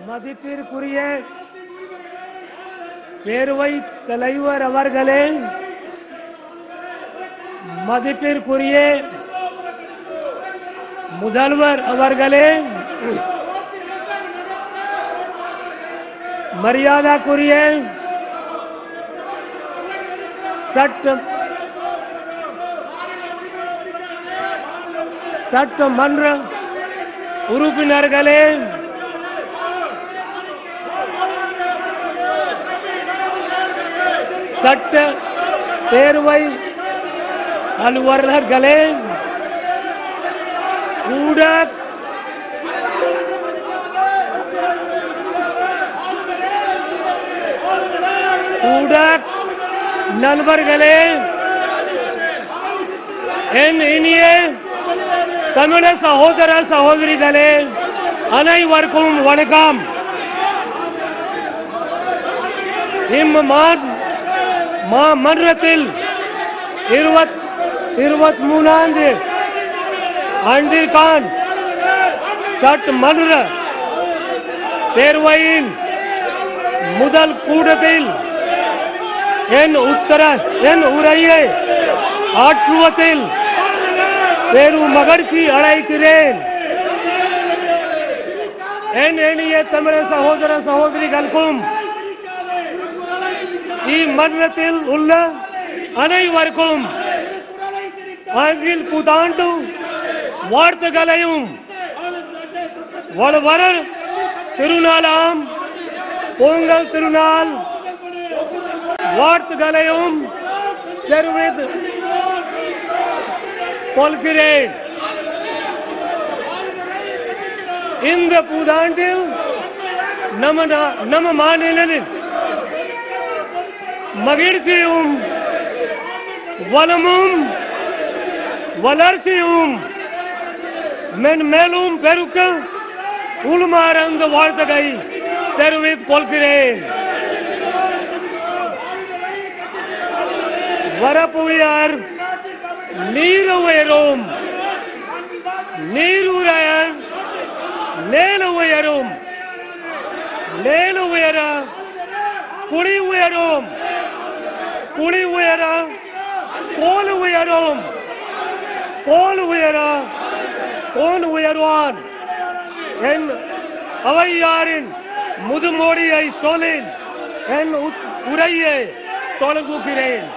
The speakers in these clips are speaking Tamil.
மதிப்பிற்குரிய பேரவைத் தலைவர் அவர்களே, மதிப்பிற்குரிய முதல்வர் அவர்களே, மரியாதைக்குரிய சட்டமன்ற உறுப்பினர்களே, சட்ட பேரவை அலுவலர்களே, ஊடக நண்பர்களே, என் இனிய தமிழ சகோதர சகோதரிகளே, அனைவருக்கும் வணக்கம். மன்றத்தில் 23ஆம் ஆண்டிற்கான சட்டமன்ற பேரவையின் முதல் கூட்டத்தில் என் உரையை ஆற்றுவதில் பெரும் மகிழ்ச்சி அடைகிறேன். என் இனிய தமிழ சகோதர சகோதரிகளுக்கும் இம்மன்றத்தில் உள்ள அனைவருக்கும் ஆங்கில புத்தாண்டு வாழ்த்துக்களையும் வளவர திருநாளாம் பொங்கல் திருநாள் வாழ்த்துக்களையும் தெரிவித்துக் கொள்கிறேன். இந்த புத்தாண்டில் நம்ம மாநிலத்தில் மகிழ்ச்சியும் வளமும் வளர்ச்சியும் மென்மேலும் பெருக்க உள்மாற அந்த வாழ்த்துக்களை தெரிவித்துக் கொள்கிறேன். வரப்புயர் நீர் உயரும், நீர் உயர் நேல உயரும், நேல உயர குடி உயரும், குடி உயர கோல் உயரும், கோல் உயர கோன் உயர்வான். என் அவையாரின் முதுமொழியை சொல்லி என் உரையை தொடங்குகிறேன்.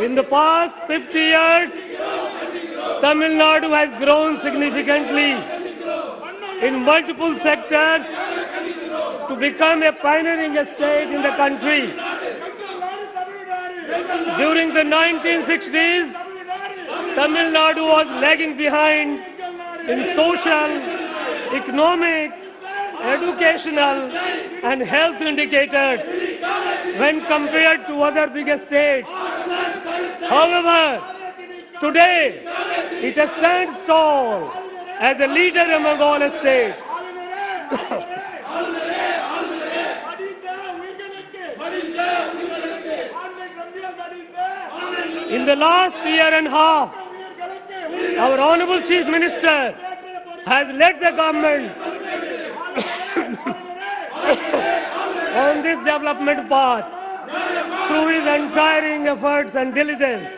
In the past 50 years, Tamil Nadu has grown significantly in multiple sectors to become a pioneering state in the country. During the 1960s, Tamil Nadu was lagging behind in social, economic, educational and health indicators when compared to other bigger states. However, today it stands tall as a leader among all states. In the last year and a half, our Honorable Chief Minister has led the government on this development path through his untiring efforts and diligence.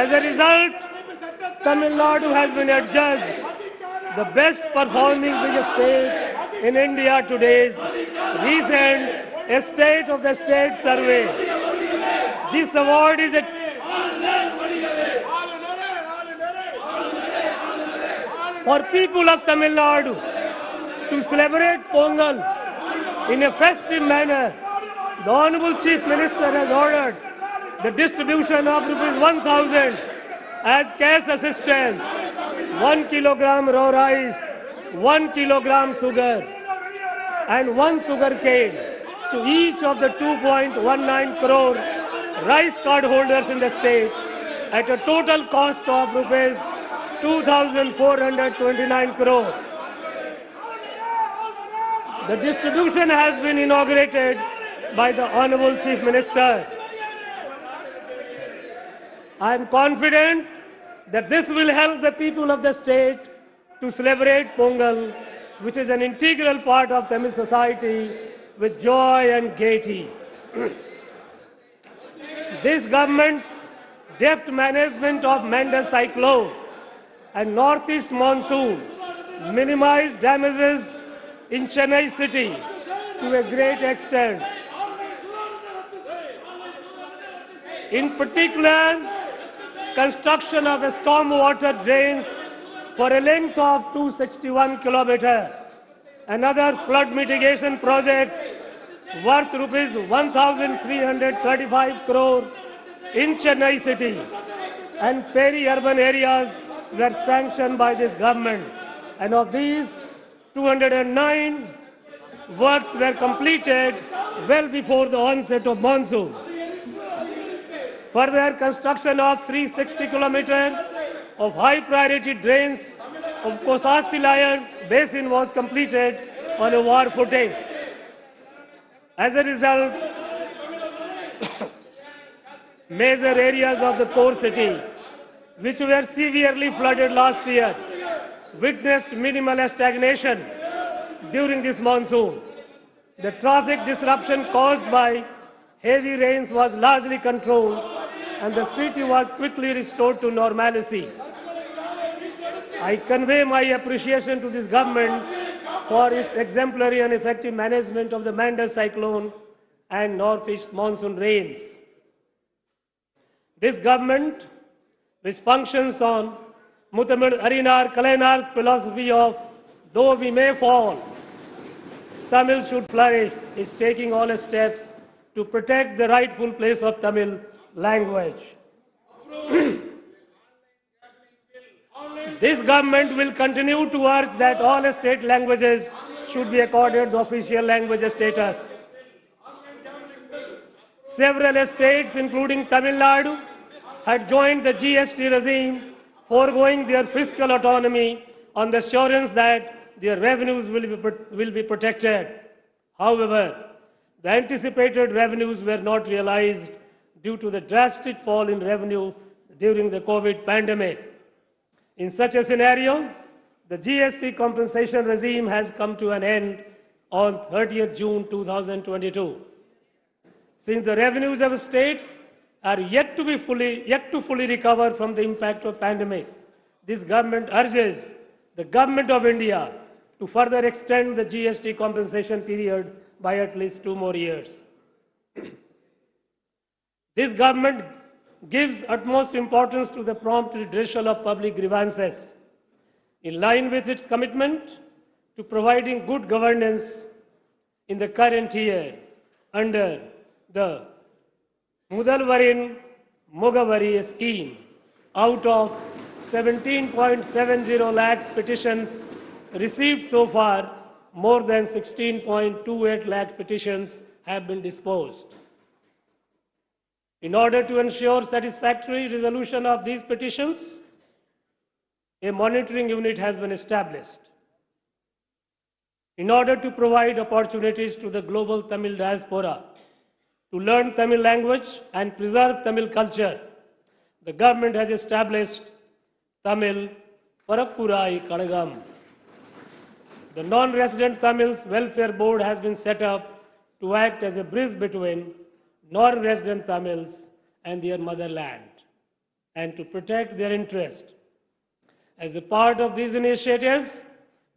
As a result, Tamil Nadu has been adjudged the best performing biggest state in India today's recent State of the State survey. This award is for people of Tamil Nadu to celebrate Pongal in a festive manner. The Honorable Chief Minister has ordered the distribution of ₹1,000 as cash assistance, 1 kilogram raw rice, 1 kilogram sugar and 1 sugar cane to each of the 2.19 crore rice card holders in the state at a total cost of rupees 2,429 crore. The distribution has been inaugurated by the Honorable Chief Minister. I am confident that this will help the people of the state to celebrate Pongal, which is an integral part of Tamil society, with joy and gaiety. This government's deft management of Manda cyclone and northeast monsoon minimized damages in Chennai city to a great extent. In particular, construction of a stormwater drains for a length of 261 kilometers, another flood mitigation projects worth rupees 1,335 crore in Chennai city and peri-urban areas were sanctioned by this government, and of these 209 works were completed well before the onset of monsoon. Further, construction of 360 kilometers of high priority drains of Kosasti Basin was completed on a war footing. As a result, major areas of the core city, which were severely flooded last year, witnessed minimal stagnation during this monsoon. The traffic disruption caused by heavy rains was largely controlled and the city was quickly restored to normalcy. I convey my appreciation to this government for its exemplary and effective management of the Manda cyclone and northeast monsoon rains. This government, which functions on Mutamil Arinar Kalainar's philosophy of though we may fall, Tamil should flourish, is taking all steps to protect the rightful place of Tamil language. This government will continue to urge that all state languages should be accorded the official language status. Several states, including Tamil Nadu, had joined the GST regime, foregoing their fiscal autonomy on the assurance that their revenues will be protected. However, the anticipated revenues were not realized due to the drastic fall in revenue during the COVID pandemic. In such a scenario, the GST compensation regime has come to an end on 30th June 2022. Since the revenues of states are yet to fully recover from the impact of pandemic, this government urges the Government of India to further extend the GST compensation period by at least 2 more years. This government gives utmost importance to the prompt redressal of public grievances, in line with its commitment to providing good governance in the current year under the Mudalvarin Mugavari scheme. Out of 17.70 lakhs petitions received so far, more than 16.28 lakh petitions have been disposed. In order to ensure satisfactory resolution of these petitions, a monitoring unit has been established. In order to provide opportunities to the global Tamil diaspora to learn Tamil language and preserve Tamil culture, the government has established Tamil Parappurai Kadagam. The non-resident Tamils Welfare Board has been set up to act as a bridge between non-resident Tamils and their motherland and to protect their interest. As a part of these initiatives,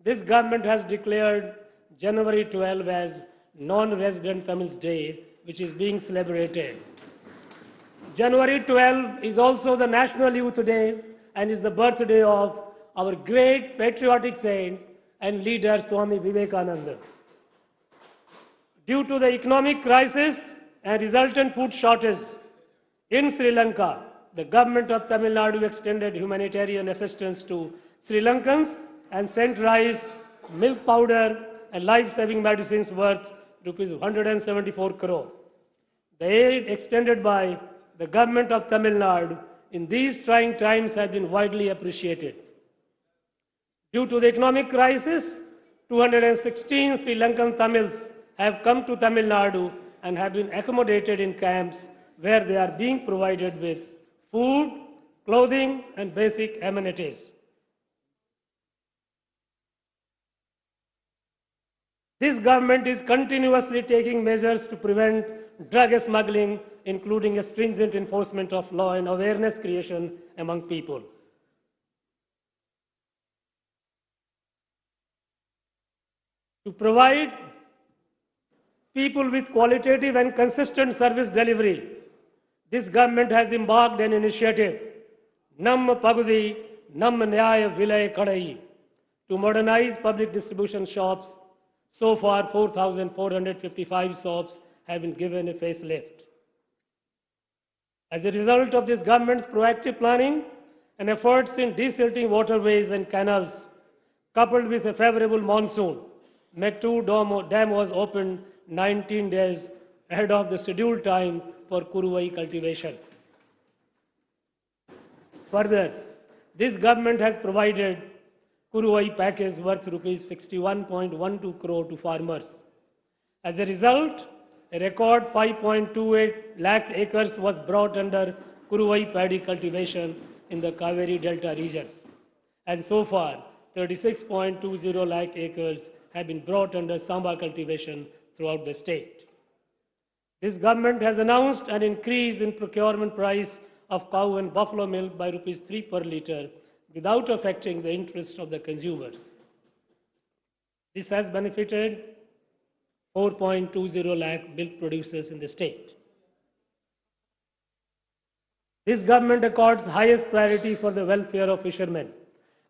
this government has declared January 12 as Non-Resident Tamils Day, which is being celebrated. January 12 is also the National Youth Day and is the birthday of our great patriotic saint and leader Swami Vivekananda. Due to the economic crisis and resultant food shortage in Sri Lanka, the government of Tamil Nadu extended humanitarian assistance to Sri Lankans and sent rice, milk powder and life-saving medicines worth rupees 174 crore. The aid extended by the government of Tamil Nadu in these trying times has been widely appreciated. Due to the economic crisis, 216 Sri Lankan Tamils have come to Tamil Nadu and have been accommodated in camps where they are being provided with food, clothing, and basic amenities. This government is continuously taking measures to prevent drug smuggling, including a stringent enforcement of law and awareness creation among people. To provide people with qualitative and consistent service delivery, this government has embarked an initiative, Nam Pagudi, Nam Nyaya Vilay Kadai, to modernize public distribution shops. So far, 4,455 shops have been given a facelift. As a result of this government's proactive planning and efforts in desilting waterways and canals, coupled with a favorable monsoon, Mettu Dam was opened 19 days ahead of the scheduled time for Kuruvai cultivation. Further, this government has provided Kuruvai package worth rupees 61.12 crore to farmers. As a result, a record 5.28 lakh acres was brought under Kuruvai paddy cultivation in the Kaveri Delta region. And so far, 36.20 lakh acres have been brought under Samba cultivation throughout the state. This government has announced an increase in procurement price of cow and buffalo milk by rupees 3 per litre without affecting the interest of the consumers. This has benefited 4.20 lakh milk producers in the state. This government accords highest priority for the welfare of fishermen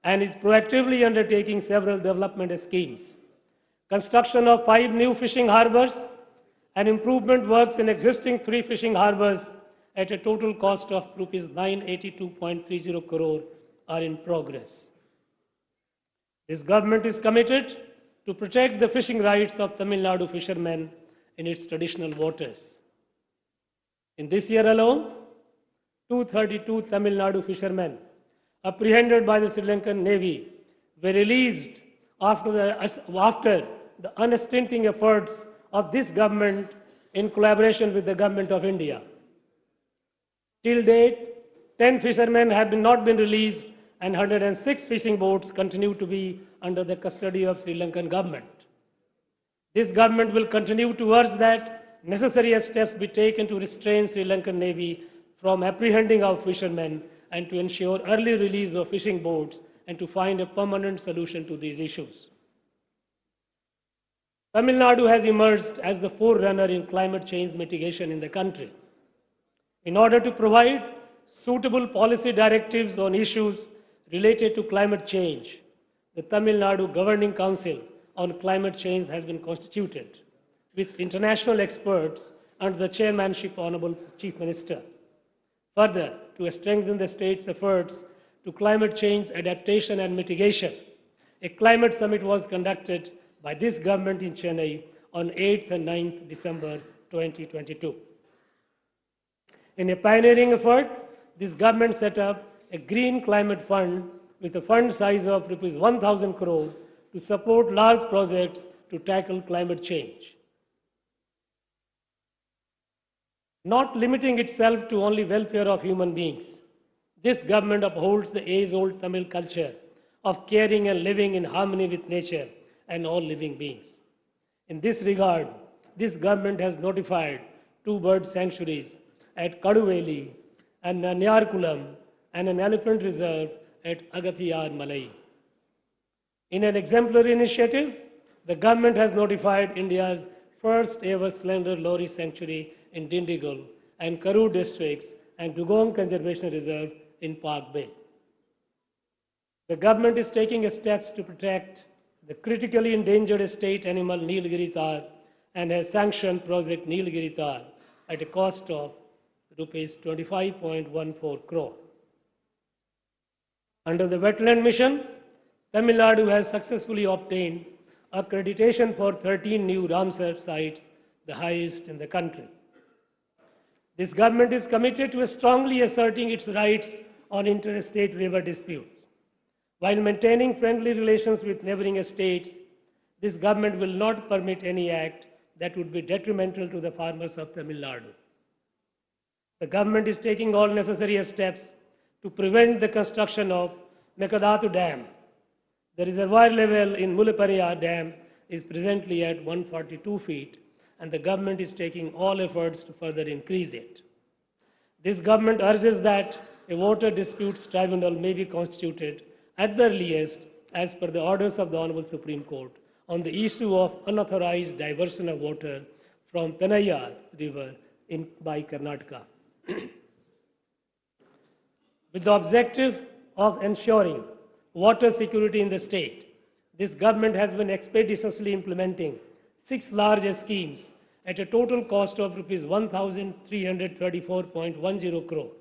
and is proactively undertaking several development schemes. Construction of 5 new fishing harbors and improvement works in existing 3 fishing harbors at a total cost of rupees 982.30 crore are in progress. This government is committed to protect the fishing rights of Tamil Nadu fishermen in its traditional waters. In this year alone, 232 Tamil Nadu fishermen apprehended by the Sri Lankan Navy were released after the unstinting efforts of this government in collaboration with the government of India. Till date, 10 fishermen have not been released and 106 fishing boats continue to be under the custody of Sri Lankan government. This government will continue to urge that necessary steps be taken to restrain Sri Lankan Navy from apprehending our fishermen and to ensure early release of fishing boats and to find a permanent solution to these issues. Tamil Nadu has emerged as the forerunner in climate change mitigation in the country. In order to provide suitable policy directives on issues related to climate change, the Tamil Nadu Governing Council on Climate Change has been constituted with international experts under the chairmanship of Honorable Chief Minister. Further, to strengthen the state's efforts to climate change adaptation and mitigation, a climate summit was conducted by this government in Chennai on 8th and 9th December 2022. In a pioneering effort, this government set up a green climate fund with a fund size of rupees 1,000 crore to support large projects to tackle climate change. Not limiting itself to only welfare of human beings, this government upholds the age-old Tamil culture of caring and living in harmony with nature and all living beings. In this regard, this government has notified 2 bird sanctuaries at Kaduveli and Nanyarkulam and an elephant reserve at Agathiyar Malai. In an exemplary initiative, the government has notified India's first ever slender lorry sanctuary in Dindigul and Karur districts and Dugong Conservation Reserve in Park Bay. The government is taking steps to protect the critically endangered state animal Nilgiri Tar and has sanctioned Project Nilgiri Tar at a cost of rupees 25.14 crore. Under the Wetland Mission, Tamil Nadu has successfully obtained accreditation for 13 new Ramsar sites, the highest in the country. This government is committed to strongly asserting its rights on interstate river disputes. While maintaining friendly relations with neighboring states, this government will not permit any act that would be detrimental to the farmers of Tamil Nadu. The government is taking all necessary steps to prevent the construction of Mekadatu Dam. The reservoir level in Mullaperia Dam is presently at 142 feet, and the government is taking all efforts to further increase it. This government urges that a water disputes tribunal may be constituted at the earliest as per the orders of the Honorable Supreme Court on the issue of unauthorized diversion of water from Penayar River by Karnataka. With the objective of ensuring water security in the state, this government has been expeditiously implementing 6 large schemes at a total cost of Rs 1,334.10 crore.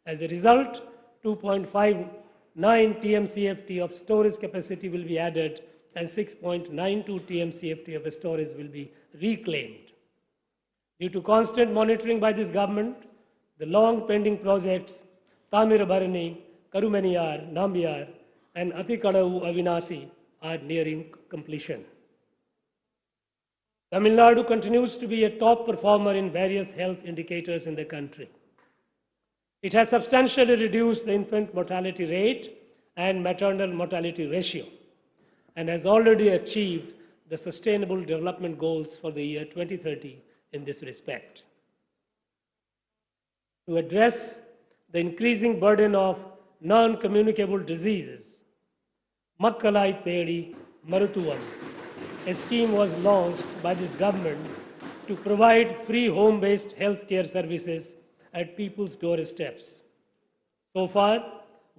As a result, 2.59 TMCFT of storage capacity will be added and 6.92 TMCFT of storage will be reclaimed. Due to constant monitoring by this government, the long pending projects Tamirabarani, Karumaniyar, Nambiar, and Atikadau Avinasi are nearing completion. Tamil Nadu continues to be a top performer in various health indicators in the country. It has substantially reduced the infant mortality rate and maternal mortality ratio and has already achieved the Sustainable Development Goals for the year 2030 in this respect. To address the increasing burden of non-communicable diseases, Makkalai Thedi Maruthuvam, a scheme was launched by this government to provide free home-based healthcare services at people's doorsteps. So far,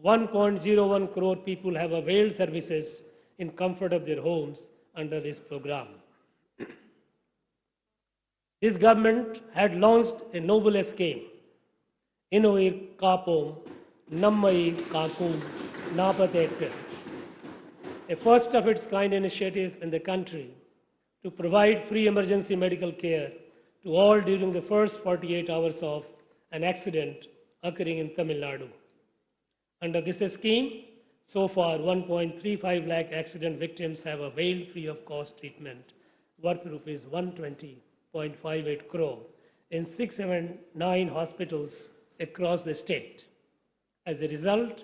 1.01 crore people have availed services in comfort of their homes under this program. This government had launched a noble scheme, Inuir Kapom, Nammai Kakum, Napatetkar, a first of its kind initiative in the country to provide free emergency medical care to all during the first 48 hours of an accident occurring in Tamil Nadu. Under this scheme, so far 1.35 lakh accident victims have availed free of cost treatment worth Rs 120.58 crore in 679 hospitals across the state. As a result,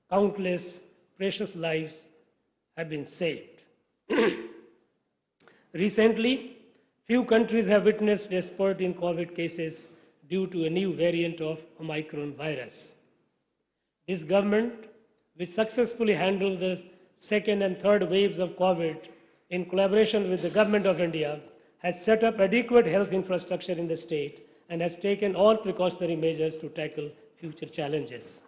countless precious lives have been saved. Recently, few countries have witnessed a spurt in COVID cases due to a new variant of Omicron virus. This government, which successfully handled the second and third waves of COVID in collaboration with the Government of India, has set up adequate health infrastructure in the state and has taken all precautionary measures to tackle future challenges.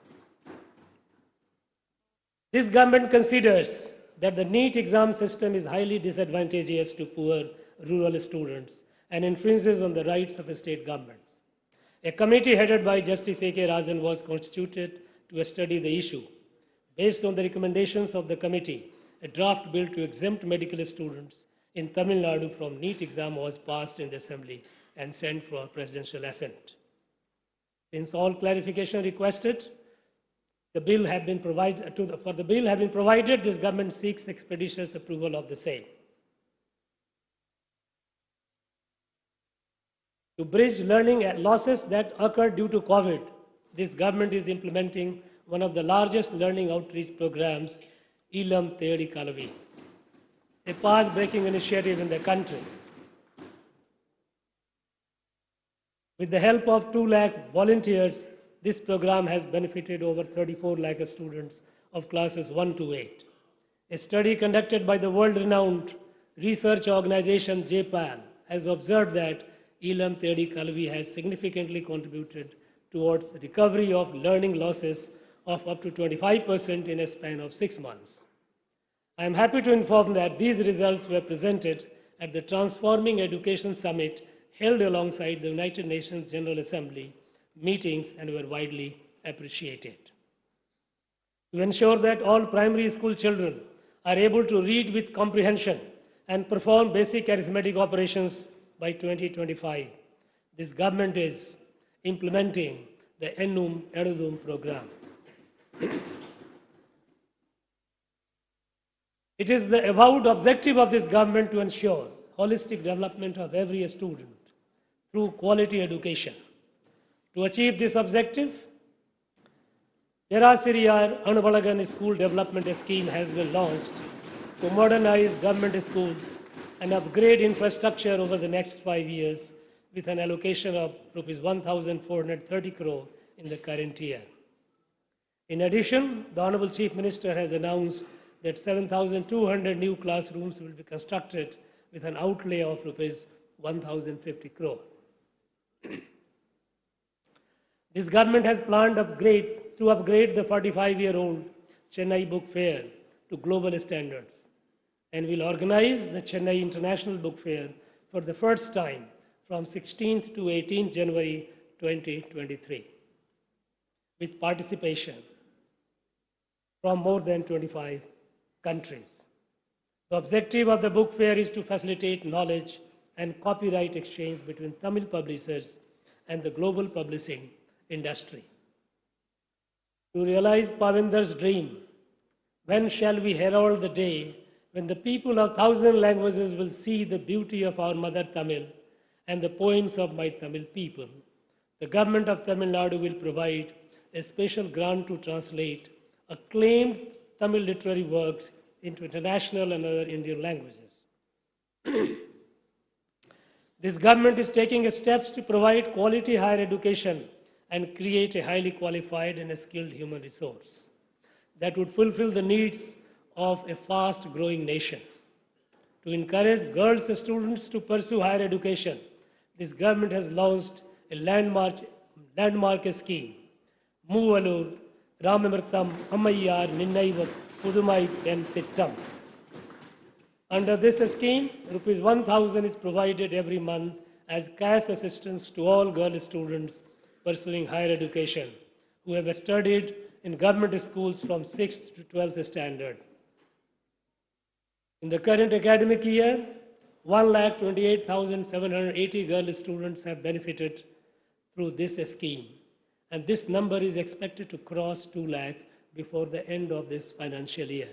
This government considers that the NEET exam system is highly disadvantageous to poor rural students and infringes on the rights of state governments. A committee headed by Justice A.K. Rajan was constituted to study the issue. Based on the recommendations of the committee, a draft bill to exempt medical students in Tamil Nadu from NEET exam was passed in the Assembly and sent for presidential assent. Since all clarification requested, the bill have been provided this government seeks expeditious approval of the same. To bridge learning losses that occurred due to COVID, this government is implementing one of the largest learning outreach programs, Ilam Thedi Kalavi, a path-breaking initiative in the country. With the help of 2 lakh volunteers, this program has benefited over 34 lakh students of classes 1 to 8. A study conducted by the world-renowned research organization JPAL has observed that Ilam Thedi Kalavi has significantly contributed towards recovery of learning losses of up to 25% in a span of 6 months. I am happy to inform that these results were presented at the Transforming Education Summit held alongside the United Nations General Assembly meetings and were widely appreciated. To ensure that all primary school children are able to read with comprehension and perform basic arithmetic operations by 2025, this government is implementing the Ennum Edudum program. It is the avowed objective of this government to ensure holistic development of every student through quality education. To achieve this objective, Perasiriyar Anubalagan School Development Scheme has been launched to modernize government schools and upgrade infrastructure over the next 5 years with an allocation of Rs 1,430 crore in the current year. In addition, the Honorable Chief Minister has announced that 7,200 new classrooms will be constructed with an outlay of Rs 1,050 crore. This government has planned to upgrade the 45-year-old Chennai Book Fair to global standards and will organize the Chennai International Book Fair for the first time from 16th to 18th January 2023 with participation from more than 25 countries. The objective of the book fair is to facilitate knowledge and copyright exchange between Tamil publishers and the global publishing industry. To realize Pavinder's dream, when shall we herald the day when the people of 1,000 languages will see the beauty of our mother Tamil and the poems of my Tamil people? The government of Tamil Nadu will provide a special grant to translate acclaimed Tamil literary works into international and other Indian languages. This government is taking steps to provide quality higher education and create a highly qualified and skilled human resource that would fulfill the needs of a fast-growing nation. To encourage girls and students to pursue higher education, this government has launched a landmark scheme, Moovalur Ramamirtham Ammayyar Ninnaiva Pudumai Pen Pittam. Under this scheme, Rs 1,000 is provided every month as cash assistance to all girl students pursuing higher education who have studied in government schools from 6th to 12th standard. In the current academic year, 1,28,780 girl students have benefited through this scheme, and this number is expected to cross 2 lakh before the end of this financial year.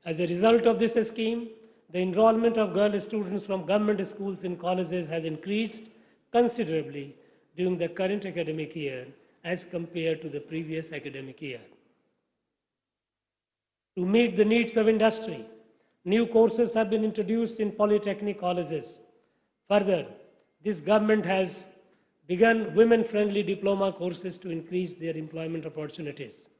As a result of this scheme, the enrollment of girl students from government schools and colleges has increased considerably during the current academic year as compared to the previous academic year. To meet the needs of industry, new courses have been introduced in polytechnic colleges. Further, this government has begun women-friendly diploma courses to increase their employment opportunities.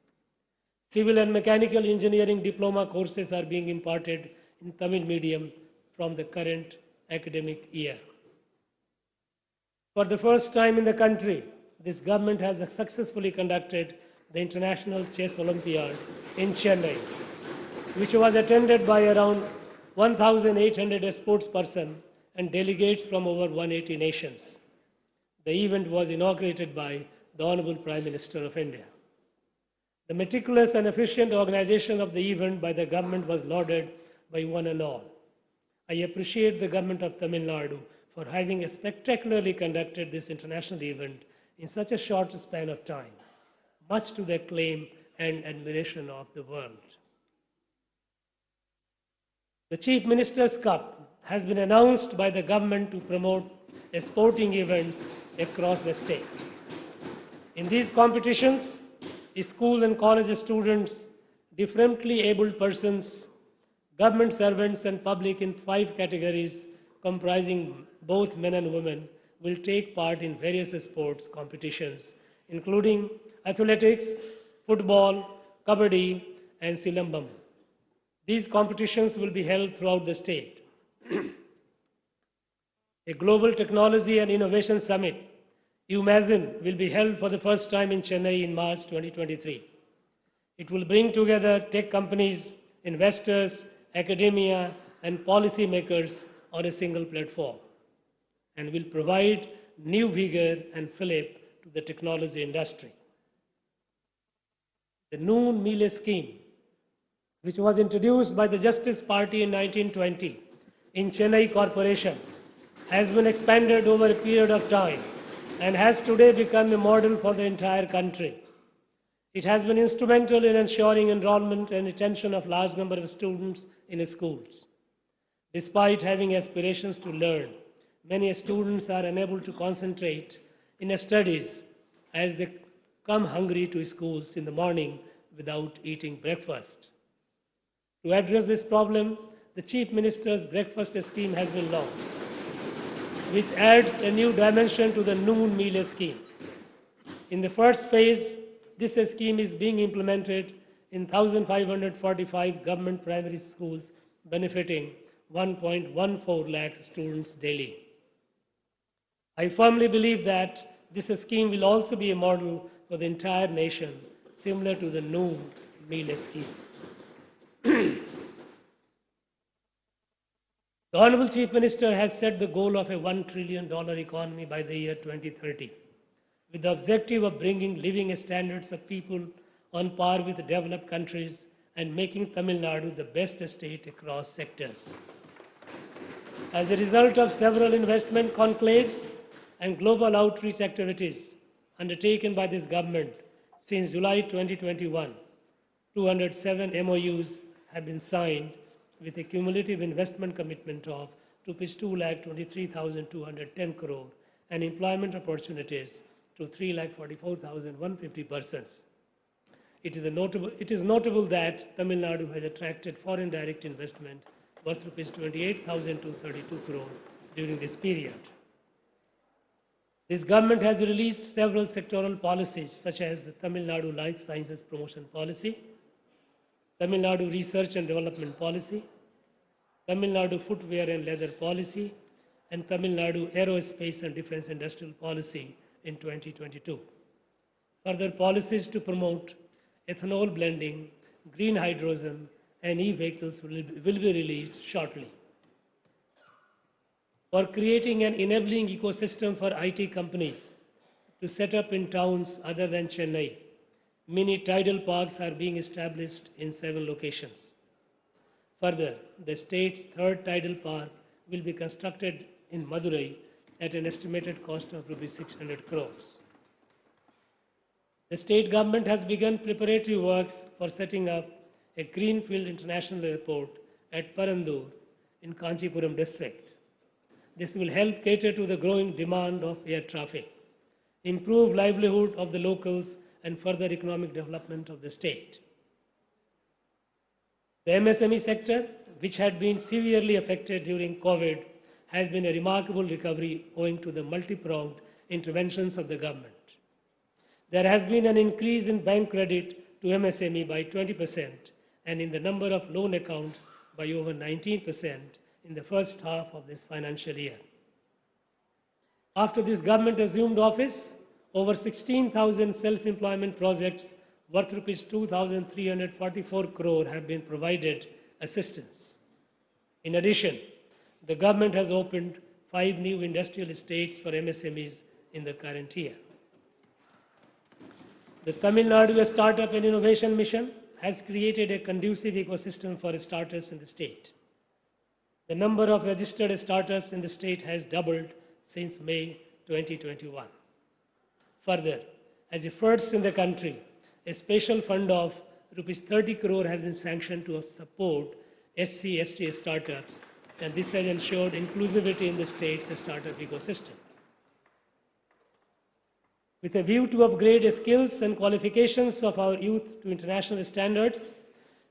Civil and mechanical engineering diploma courses are being imparted in Tamil medium from the current academic year. For the first time in the country, this government has successfully conducted the International Chess Olympiad in Chennai, which was attended by around 1,800 sportspersons and delegates from over 180 nations. The event was inaugurated by the Honorable Prime Minister of India. The meticulous and efficient organization of the event by the government was lauded by one and all. I appreciate the government of Tamil Nadu for having spectacularly conducted this international event in such a short span of time, much to the acclaim and admiration of the world. The Chief Minister's Cup has been announced by the government to promote sporting events across the state. In these competitions, school and college students, differently abled persons, government servants and public in 5 categories comprising both men and women will take part in various sports competitions, including athletics, football, kabaddi, and silambam. These competitions will be held throughout the state. A Global Technology and Innovation Summit, UMAZIN, will be held for the first time in Chennai in March 2023. It will bring together tech companies, investors, academia, and policymakers on a single platform, and will provide new vigor and fillip to the technology industry. The Noon Meal Scheme, which was introduced by the Justice Party in 1920 in Chennai Corporation, has been expanded over a period of time and has today become a model for the entire country. It has been instrumental in ensuring enrollment and retention of large number of students in schools. Despite having aspirations to learn, many students are unable to concentrate in studies as they come hungry to schools in the morning without eating breakfast. To address this problem, the Chief Minister's breakfast scheme has been launched, which adds a new dimension to the noon meal scheme. In the first phase, this scheme is being implemented in 1,545 government primary schools, benefiting 1.14 lakh students daily. I firmly believe that this scheme will also be a model for the entire nation, similar to the noon meal scheme. The Honorable Chief Minister has set the goal of a $1 trillion economy by the year 2030, with the objective of bringing living standards of people on par with developed countries and making Tamil Nadu the best state across sectors. As a result of several investment conclaves and global outreach activities undertaken by this government since July 2021, 207 MOUs have been signed with a cumulative investment commitment of Rs 2,23,210 crore and employment opportunities to 3,44,150 persons. It is notable that Tamil Nadu has attracted foreign direct investment worth Rs 28,232 crore during this period. This government has released several sectoral policies such as the Tamil Nadu Life Sciences Promotion Policy, Tamil Nadu Research and Development Policy, Tamil Nadu Footwear and Leather Policy, and Tamil Nadu Aerospace and Defense Industrial Policy in 2022. Further policies to promote ethanol blending, green hydrogen, and e-vehicles will be released shortly. For creating an enabling ecosystem for IT companies to set up in towns other than Chennai, mini tidal parks are being established in 7 locations. Further, the state's third tidal park will be constructed in Madurai at an estimated cost of Rs 600 crores. The state government has begun preparatory works for setting up a greenfield international airport at Parandur in Kanchipuram district. This will help cater to the growing demand of air traffic, improve livelihood of the locals, and further economic development of the state. The MSME sector, which had been severely affected during COVID, has been a remarkable recovery owing to the multi-pronged interventions of the government. There has been an increase in bank credit to MSME by 20% and in the number of loan accounts by over 19% in the first half of this financial year. After this government assumed office, over 16,000 self-employment projects worth Rs 2,344 crore have been provided assistance. In addition, the government has opened 5 new industrial estates for MSMEs in the current year. The Tamil Nadu Startup and Innovation Mission has created a conducive ecosystem for startups in the state. The number of registered startups in the state has doubled since May 2021. Further, as a first in the country, a special fund of Rs 30 crore has been sanctioned to support SC/ST startups, and this has ensured inclusivity in the state's startup ecosystem. With a view to upgrade the skills and qualifications of our youth to international standards,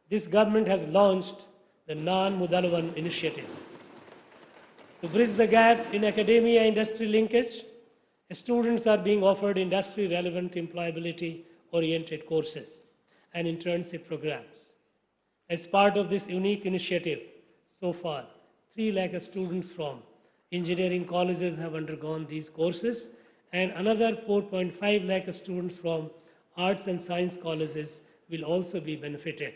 this government has launched the Non-Mudalavan initiative. To bridge the gap in academia-industry linkage, students are being offered industry-relevant employability-oriented courses and internship programs. As part of this unique initiative, so far, 3 lakh students from engineering colleges have undergone these courses, and another 4.5 lakh students from arts and science colleges will also be benefited.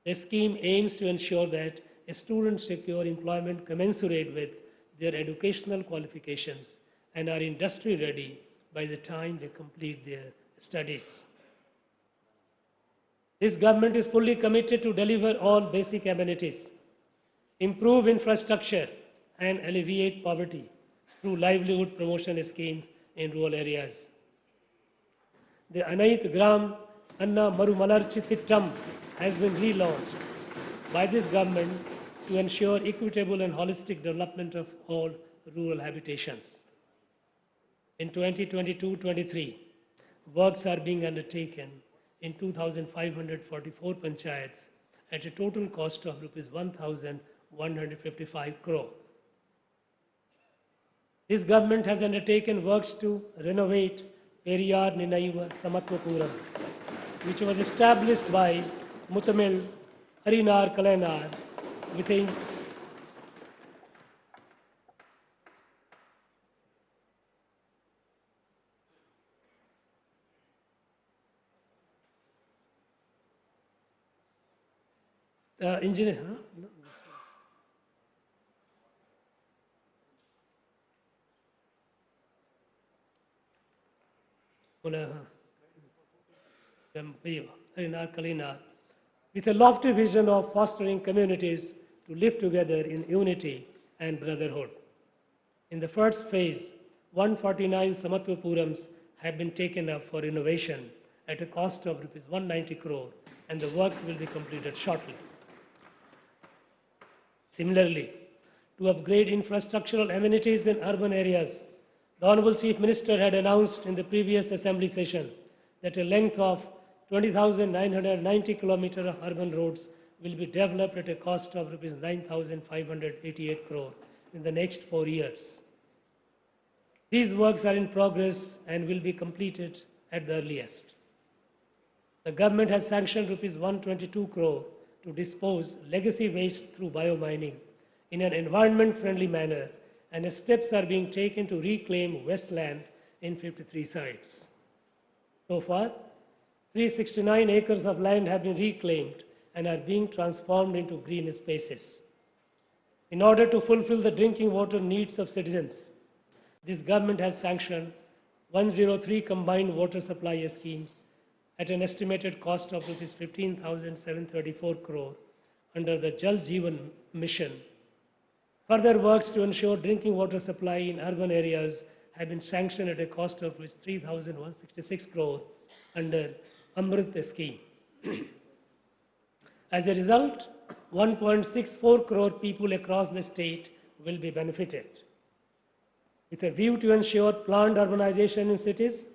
The scheme aims to ensure that students secure employment commensurate with their educational qualifications and are industry ready by the time they complete their studies. This government is fully committed to deliver all basic amenities, improve infrastructure, and alleviate poverty through livelihood promotion schemes in rural areas. The Anait Gram Anna Marumalarchi Tittam has been relaunched by this government to ensure equitable and holistic development of all rural habitations. In 2022-23, works are being undertaken in 2,544 panchayats at a total cost of rupees 1,155 crore. This government has undertaken works to renovate Periyar Ninaiva Samatwapurams, which was established by Mutamil Harinar Kalanar with a engineer. Huh? No. With a lofty vision of fostering communities to live together in unity and brotherhood. In the first phase, 149 Samatwapurams have been taken up for renovation at a cost of rupees 190 crore, and the works will be completed shortly. Similarly, to upgrade infrastructural amenities in urban areas, the Honorable Chief Minister had announced in the previous Assembly session that a length of 20,990 kilometers of urban roads will be developed at a cost of rupees 9,588 crore in the next 4 years. These works are in progress and will be completed at the earliest. The government has sanctioned rupees 122 crore to dispose legacy waste through biomining in an environment-friendly manner, and steps are being taken to reclaim wasteland in 53 sites. So far, 369 acres of land have been reclaimed and are being transformed into green spaces. In order to fulfill the drinking water needs of citizens, this government has sanctioned 103 combined water supply schemes at an estimated cost of rupees 15,734 crore under the Jal Jeevan mission. Further works to ensure drinking water supply in urban areas have been sanctioned at a cost of 3,166 crore under Amrit scheme. As a result, 1.64 crore people across the state will be benefited. With a view to ensure planned urbanization in cities,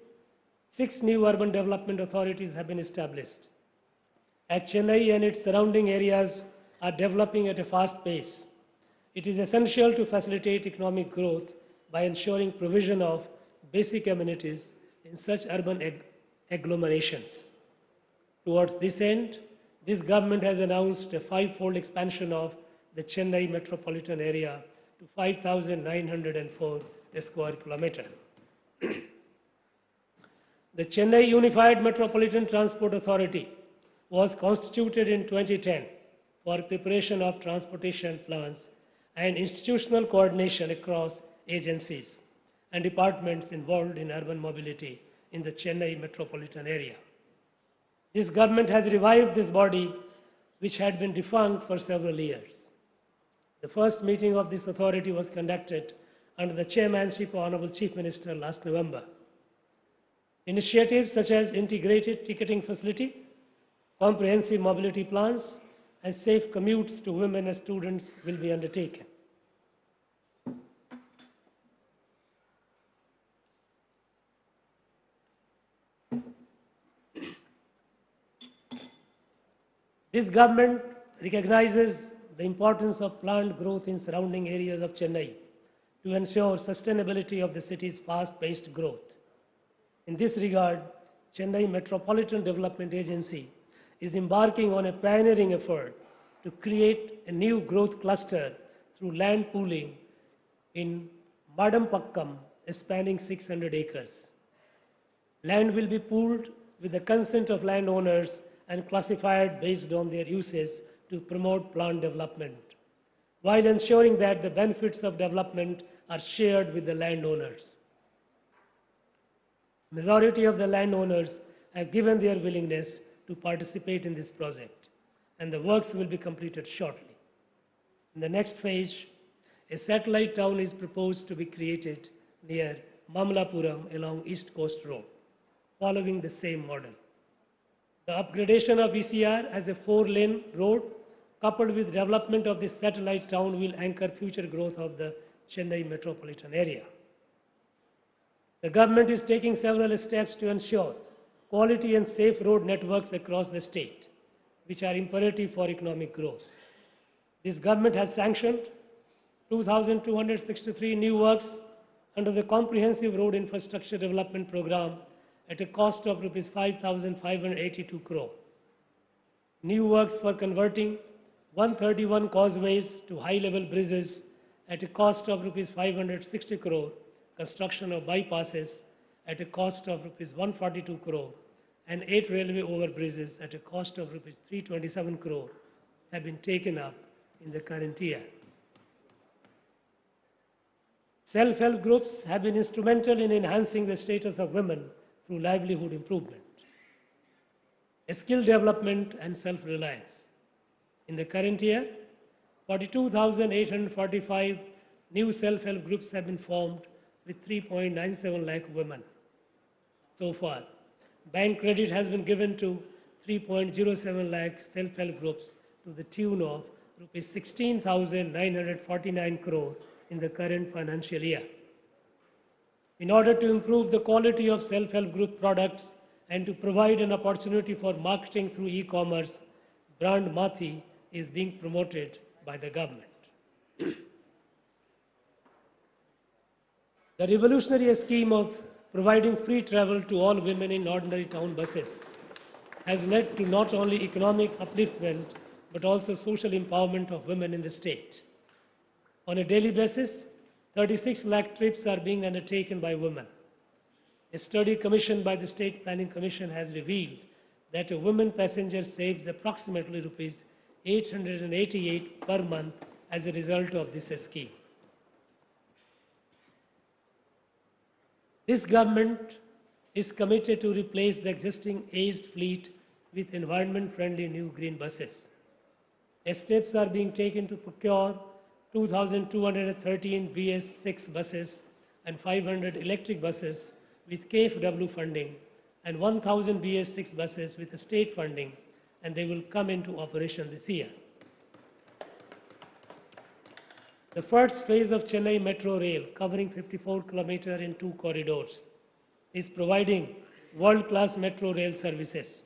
6 new urban development authorities have been established. As Chennai and its surrounding areas are developing at a fast pace, it is essential to facilitate economic growth by ensuring provision of basic amenities in such urban agglomerations. Towards this end, this government has announced a 5-fold expansion of the Chennai metropolitan area to 5,904 square kilometers. The Chennai Unified Metropolitan Transport Authority was constituted in 2010 for preparation of transportation plans and institutional coordination across agencies and departments involved in urban mobility in the Chennai metropolitan area. This government has revived this body, which had been defunct for several years. The first meeting of this authority was conducted under the chairmanship of Honorable Chief Minister last November. Initiatives such as integrated ticketing facility, comprehensive mobility plans, and safe commutes to women and students will be undertaken. This government recognizes the importance of planned growth in surrounding areas of Chennai to ensure sustainability of the city's fast-paced growth. In this regard, Chennai Metropolitan Development Agency is embarking on a pioneering effort to create a new growth cluster through land pooling in Madampakkam, spanning 600 acres. Land will be pooled with the consent of landowners and classified based on their uses to promote planned development, while ensuring that the benefits of development are shared with the landowners. Majority of the landowners have given their willingness to participate in this project, and the works will be completed shortly. In the next phase, a satellite town is proposed to be created near Mamlapuram along East Coast Road, following the same model. The upgradation of ECR as a 4-lane road, coupled with development of this satellite town, will anchor future growth of the Chennai metropolitan area. The government is taking several steps to ensure quality and safe road networks across the state, which are imperative for economic growth. This government has sanctioned 2,263 new works under the Comprehensive Road Infrastructure Development Program at a cost of Rs 5,582 crore. New works for converting 131 causeways to high-level bridges at a cost of Rs 560 crore, construction of bypasses at a cost of Rs 142 crore, and 8 railway overbridges at a cost of Rs 327 crore have been taken up in the current year. Self-help groups have been instrumental in enhancing the status of women through livelihood improvement, skill development, and self-reliance. In the current year, 42,845 new self-help groups have been formed with 3.97 lakh women. So far, bank credit has been given to 3.07 lakh self-help groups to the tune of Rs 16,949 crore in the current financial year. In order to improve the quality of self-help group products and to provide an opportunity for marketing through e-commerce, brand Mathi is being promoted by the government. The revolutionary scheme of providing free travel to all women in ordinary town buses has led to not only economic upliftment but also social empowerment of women in the state. On a daily basis, 36 lakh trips are being undertaken by women. A study commissioned by the State Planning Commission has revealed that a woman passenger saves approximately Rs 888 per month as a result of this scheme. This government is committed to replace the existing aged fleet with environment-friendly new green buses. Steps are being taken to procure 2,213 BS6 buses and 500 electric buses with KfW funding and 1,000 BS6 buses with state funding, and they will come into operation this year. The first phase of Chennai Metro Rail, covering 54 kilometers in 2 corridors, is providing world-class metro rail services.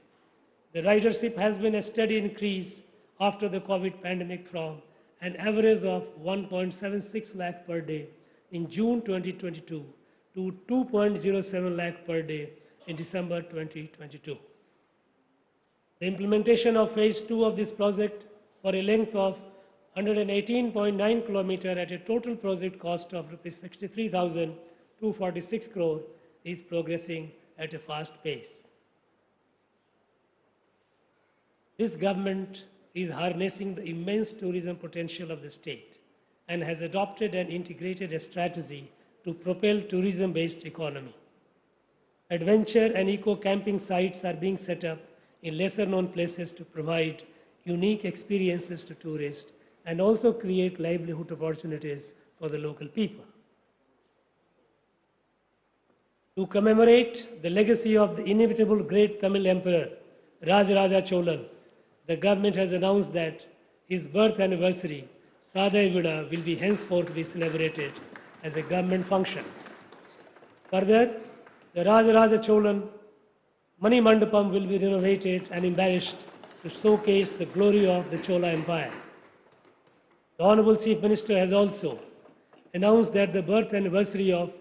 The ridership has been a steady increase after the COVID pandemic from an average of 1.76 lakh per day in June 2022 to 2.07 lakh per day in December 2022. The implementation of phase 2 of this project for a length of 118.9 kilometers at a total project cost of Rs 63,246 crore is progressing at a fast pace. This government is harnessing the immense tourism potential of the state and has adopted an integrated strategy to propel tourism-based economy. Adventure and eco-camping sites are being set up in lesser-known places to provide unique experiences to tourists and also create livelihood opportunities for the local people. To commemorate the legacy of the inevitable great Tamil Emperor, Rajaraja Cholan, the government has announced that his birth anniversary, Sadai Vida, will be henceforth be celebrated as a government function. Further, the Rajaraja Cholan Mani Mandapam will be renovated and embellished to showcase the glory of the Chola Empire. The Honorable Chief Minister has also announced that the birth anniversary of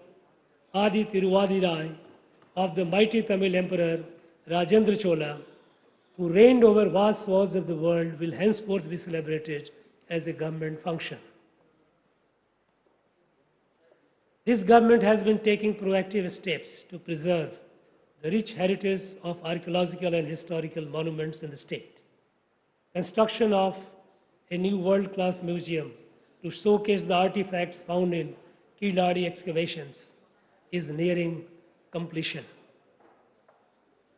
Adi Tiruvadirai of the mighty Tamil Emperor Rajendra Chola, who reigned over vast swaths of the world, will henceforth be celebrated as a government function. This government has been taking proactive steps to preserve the rich heritage of archaeological and historical monuments in the state. Construction of a new world-class museum to showcase the artifacts found in Kiladi excavations is nearing completion.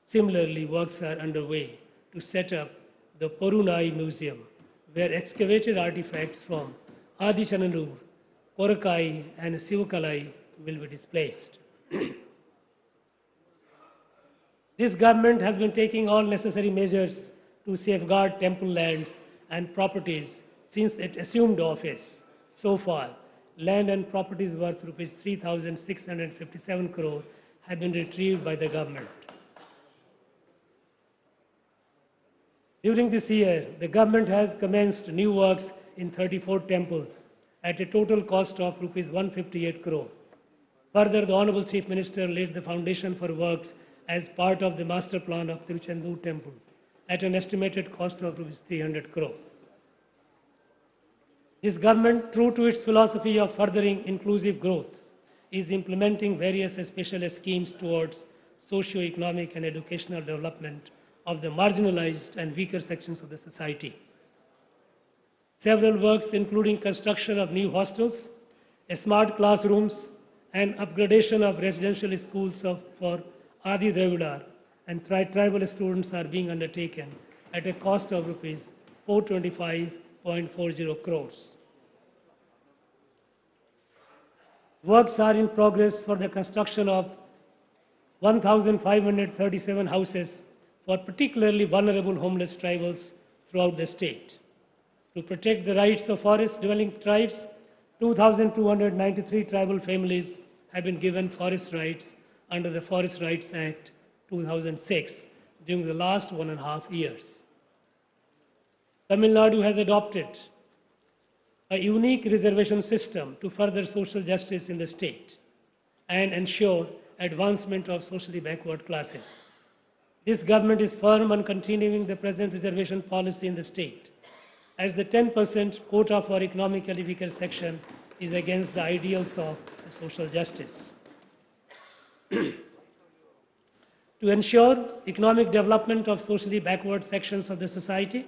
Similarly, works are underway to set up the Porunai Museum, where excavated artifacts from Adi Chananur, Korakai, and Sivakalai will be displayed. This government has been taking all necessary measures to safeguard temple lands and properties since it assumed office. So far, land and properties worth rupees 3,657 crore have been retrieved by the government. During this year, the government has commenced new works in 34 temples at a total cost of rupees 158 crore. Further, the Honorable Chief Minister laid the foundation for works as part of the master plan of Tiruchendur Temple at an estimated cost of rupees 300 crore. This government, true to its philosophy of furthering inclusive growth, is implementing various special schemes towards socio-economic and educational development of the marginalized and weaker sections of the society. Several works, including construction of new hostels, smart classrooms, and upgradation of residential schools for Adi Dravidar and tribal students, are being undertaken at a cost of rupees 425.40 crores. Works are in progress for the construction of 1,537 houses for particularly vulnerable homeless tribals throughout the state. To protect the rights of forest-dwelling tribes, 2,293 tribal families have been given forest rights under the Forest Rights Act 2006 during the last 1.5 years. Tamil Nadu has adopted a unique reservation system to further social justice in the state and ensure advancement of socially backward classes. This government is firm on continuing the present reservation policy in the state, as the 10% quota for economically weaker section is against the ideals of social justice. To ensure economic development of socially backward sections of the society,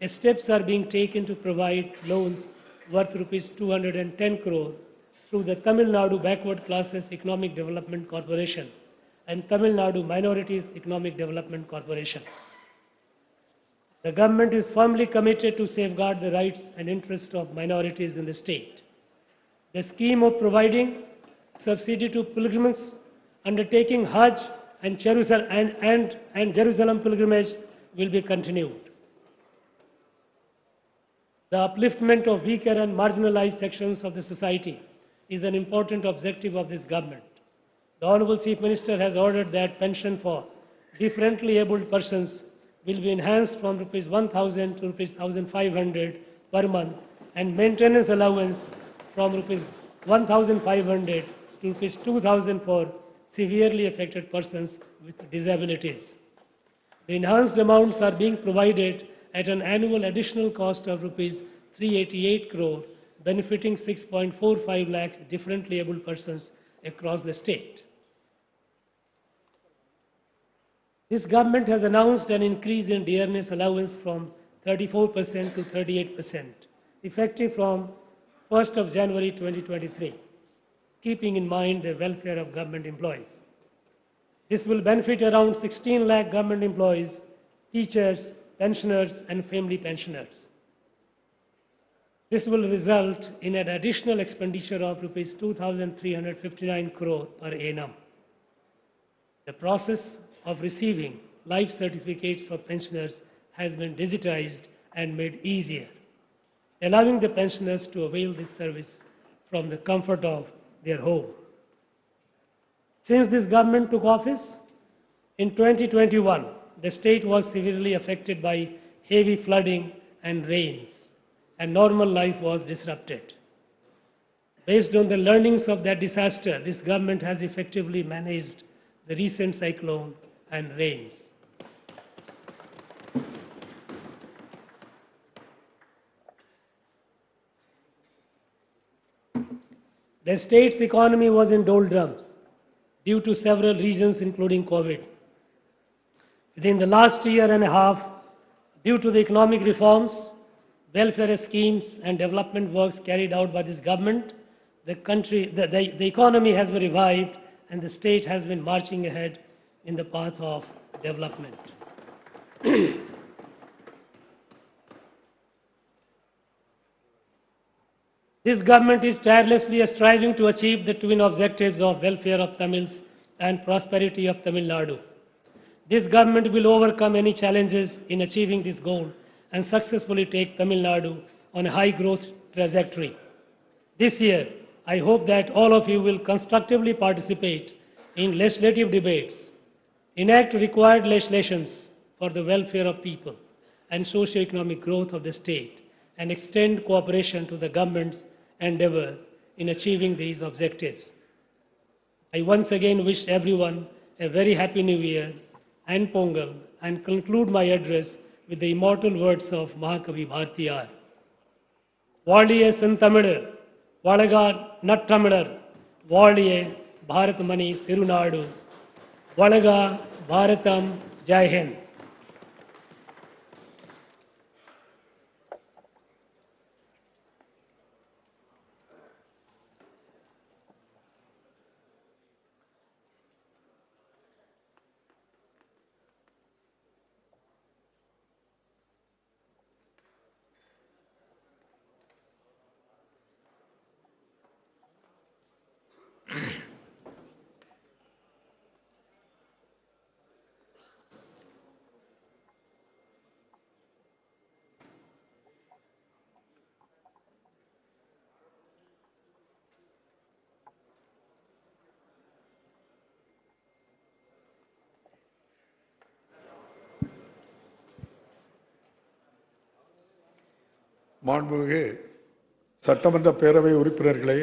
steps are being taken to provide loans worth rupees 210 crore through the Tamil Nadu Backward Classes Economic Development Corporation and Tamil Nadu Minorities Economic Development Corporation. The government is firmly committed to safeguard the rights and interests of minorities in the state. The scheme of providing subsidy to pilgrims undertaking Hajj and Jerusalem pilgrimage will be continued. The upliftment of weaker and marginalized sections of the society is an important objective of this government. The Honorable Chief Minister has ordered that pension for differently abled persons will be enhanced from rupees 1,000 to rupees 1,500 per month, and maintenance allowance from rupees 1,500 to rupees 2,000 for severely affected persons with disabilities. The enhanced amounts are being provided at an annual additional cost of rupees 388 crore, benefiting 6.45 lakhs differently abled persons across the state. This government has announced an increase in dearness allowance from 34% to 38%, effective from 1st of January 2023, keeping in mind the welfare of government employees. This will benefit around 16 lakh government employees, teachers, pensioners, and family pensioners. This will result in an additional expenditure of rupees 2,359 crore per annum. The process of receiving life certificates for pensioners has been digitized and made easier, allowing the pensioners to avail this service from the comfort of their home. Since this government took office, in 2021, the state was severely affected by heavy flooding and rains, and normal life was disrupted. Based on the learnings of that disaster, this government has effectively managed the recent cyclone and rains. The state's economy was in doldrums due to several reasons, including COVID. Within the last year and a half, due to the economic reforms, welfare schemes, and development works carried out by this government, the economy has been revived and the state has been marching ahead in the path of development. This government is tirelessly striving to achieve the twin objectives of welfare of Tamils and prosperity of Tamil Nadu. This government will overcome any challenges in achieving this goal and successfully take Tamil Nadu on a high growth trajectory. This year, I hope that all of you will constructively participate in legislative debates, enact required legislations for the welfare of people and socio-economic growth of the state, and extend cooperation to the government's endeavor in achieving these objectives. I once again wish everyone a very happy New Year and Pongal, and conclude my address with the immortal words of Mahakavi Bhartiyar. வாழிய செந்தமிழர் வளகார் நற்றமிழர் வாழிய பாரதமணி திருநாடு வளகா பாரதம் ஜெய் ஹிந்த். மாண்புமிகு சட்டமன்ற பேரவை உறுப்பினர்களே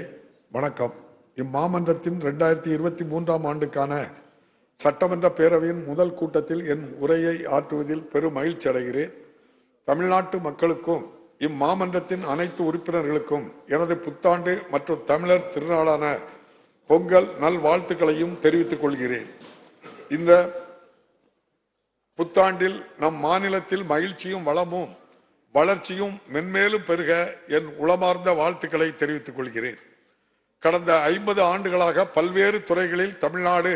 வணக்கம். இம்மாமன்றத்தின் 2023ஆம் ஆண்டுக்கான சட்டமன்ற பேரவையின் முதல் கூட்டத்தில் என் உரையை ஆற்றுவதில் பெரும் மகிழ்ச்சி அடைகிறேன். தமிழ்நாட்டு மக்களுக்கும் இம்மாமன்றத்தின் அனைத்து உறுப்பினர்களுக்கும் எனது புத்தாண்டு மற்றும் தமிழர் திருநாளான பொங்கல் நல்வாழ்த்துக்களையும் தெரிவித்துக் கொள்கிறேன். இந்த புத்தாண்டில் நம் மாநிலத்தில் மகிழ்ச்சியும் வளமும் வளர்ச்சியும் மென்மேலும் பெருக என் உளமார்ந்த வாழ்த்துக்களை தெரிவித்துக் கொள்கிறேன். கடந்த 50 ஆண்டுகளாக பல்வேறு துறைகளில் தமிழ்நாடு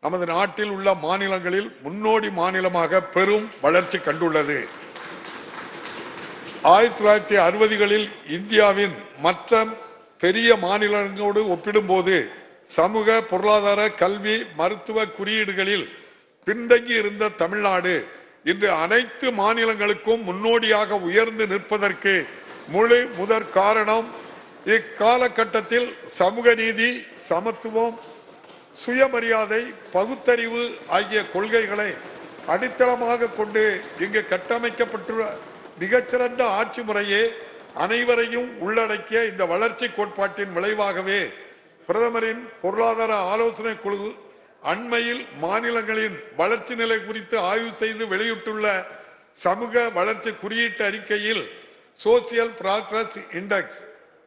நமது நாட்டில் உள்ள மாநிலங்களில் முன்னோடி மாநிலமாக பெரும் வளர்ச்சி கண்டுள்ளது. 1960களில் இந்தியாவின் மற்ற பெரிய மாநிலங்களோடு ஒப்பிடும்போது சமூக, பொருளாதார, கல்வி, மருத்துவ குறியீடுகளில் பின்தங்கி இருந்த தமிழ்நாடு இன்று அனைத்து மாநிலங்களுக்கும் முன்னோடியாக உயர்ந்து நிற்பதற்கு முழு முதற் காரணம் இக்காலகட்டத்தில் சமூக நீதி, சமத்துவம், சுயமரியாதை, பகுத்தறிவு ஆகிய கொள்கைகளை அடித்தளமாக கொண்டு இங்கு கட்டமைக்கப்பட்டுள்ள மிகச்சிறந்த ஆட்சி முறையே அனைவரையும் உள்ளடக்கிய இந்த வளர்ச்சி கோட்பாட்டின் விளைவாகவே பிரதமரின் பொருளாதார ஆலோசனை குழு அண்மையில் மாநிலங்களின் வளர்ச்சி நிலை குறித்து ஆய்வு செய்து வெளியிட்டுள்ள சமூக வளர்ச்சி குறியீட்டு அறிக்கையில் சோசியல் ப்ராக்ரஸ் இண்டெக்ஸ்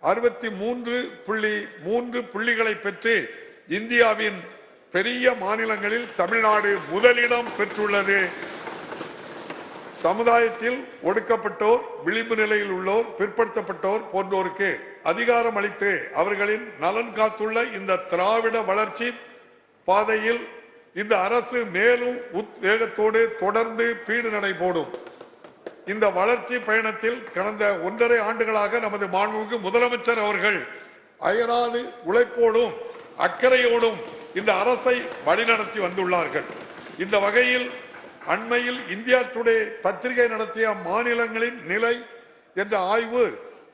63.3 புள்ளிகளை பெற்று இந்தியாவின் பெரிய மாநிலங்களில் தமிழ்நாடு முதலிடம் பெற்றுள்ளது. சமுதாயத்தில் ஒடுக்கப்பட்டோர், விளிம்பு நிலையில் உள்ளோர், பிற்படுத்தப்பட்டோர் போன்றோருக்கு அதிகாரம் அளித்து அவர்களின் நலன் காத்துள்ள இந்த திராவிட வளர்ச்சி பாதையில் இந்த அரசு மேலும் உத்வேகத்தோடு தொடர்ந்து பீடு நடை போடும். இந்த வளர்ச்சி பயணத்தில் கடந்த 1.5 ஆண்டுகளாக நமது மாண்புமிகு முதலமைச்சர் அவர்கள் அயராது உழைப்போடும் அக்கறையோடும் இந்த அரசை வழிநடத்தி வந்துள்ளார்கள். இந்த வகையில் அண்மையில் இந்தியா டுடே பத்திரிகை நடத்திய மாநிலங்களின் நிலை என்ற ஆய்வு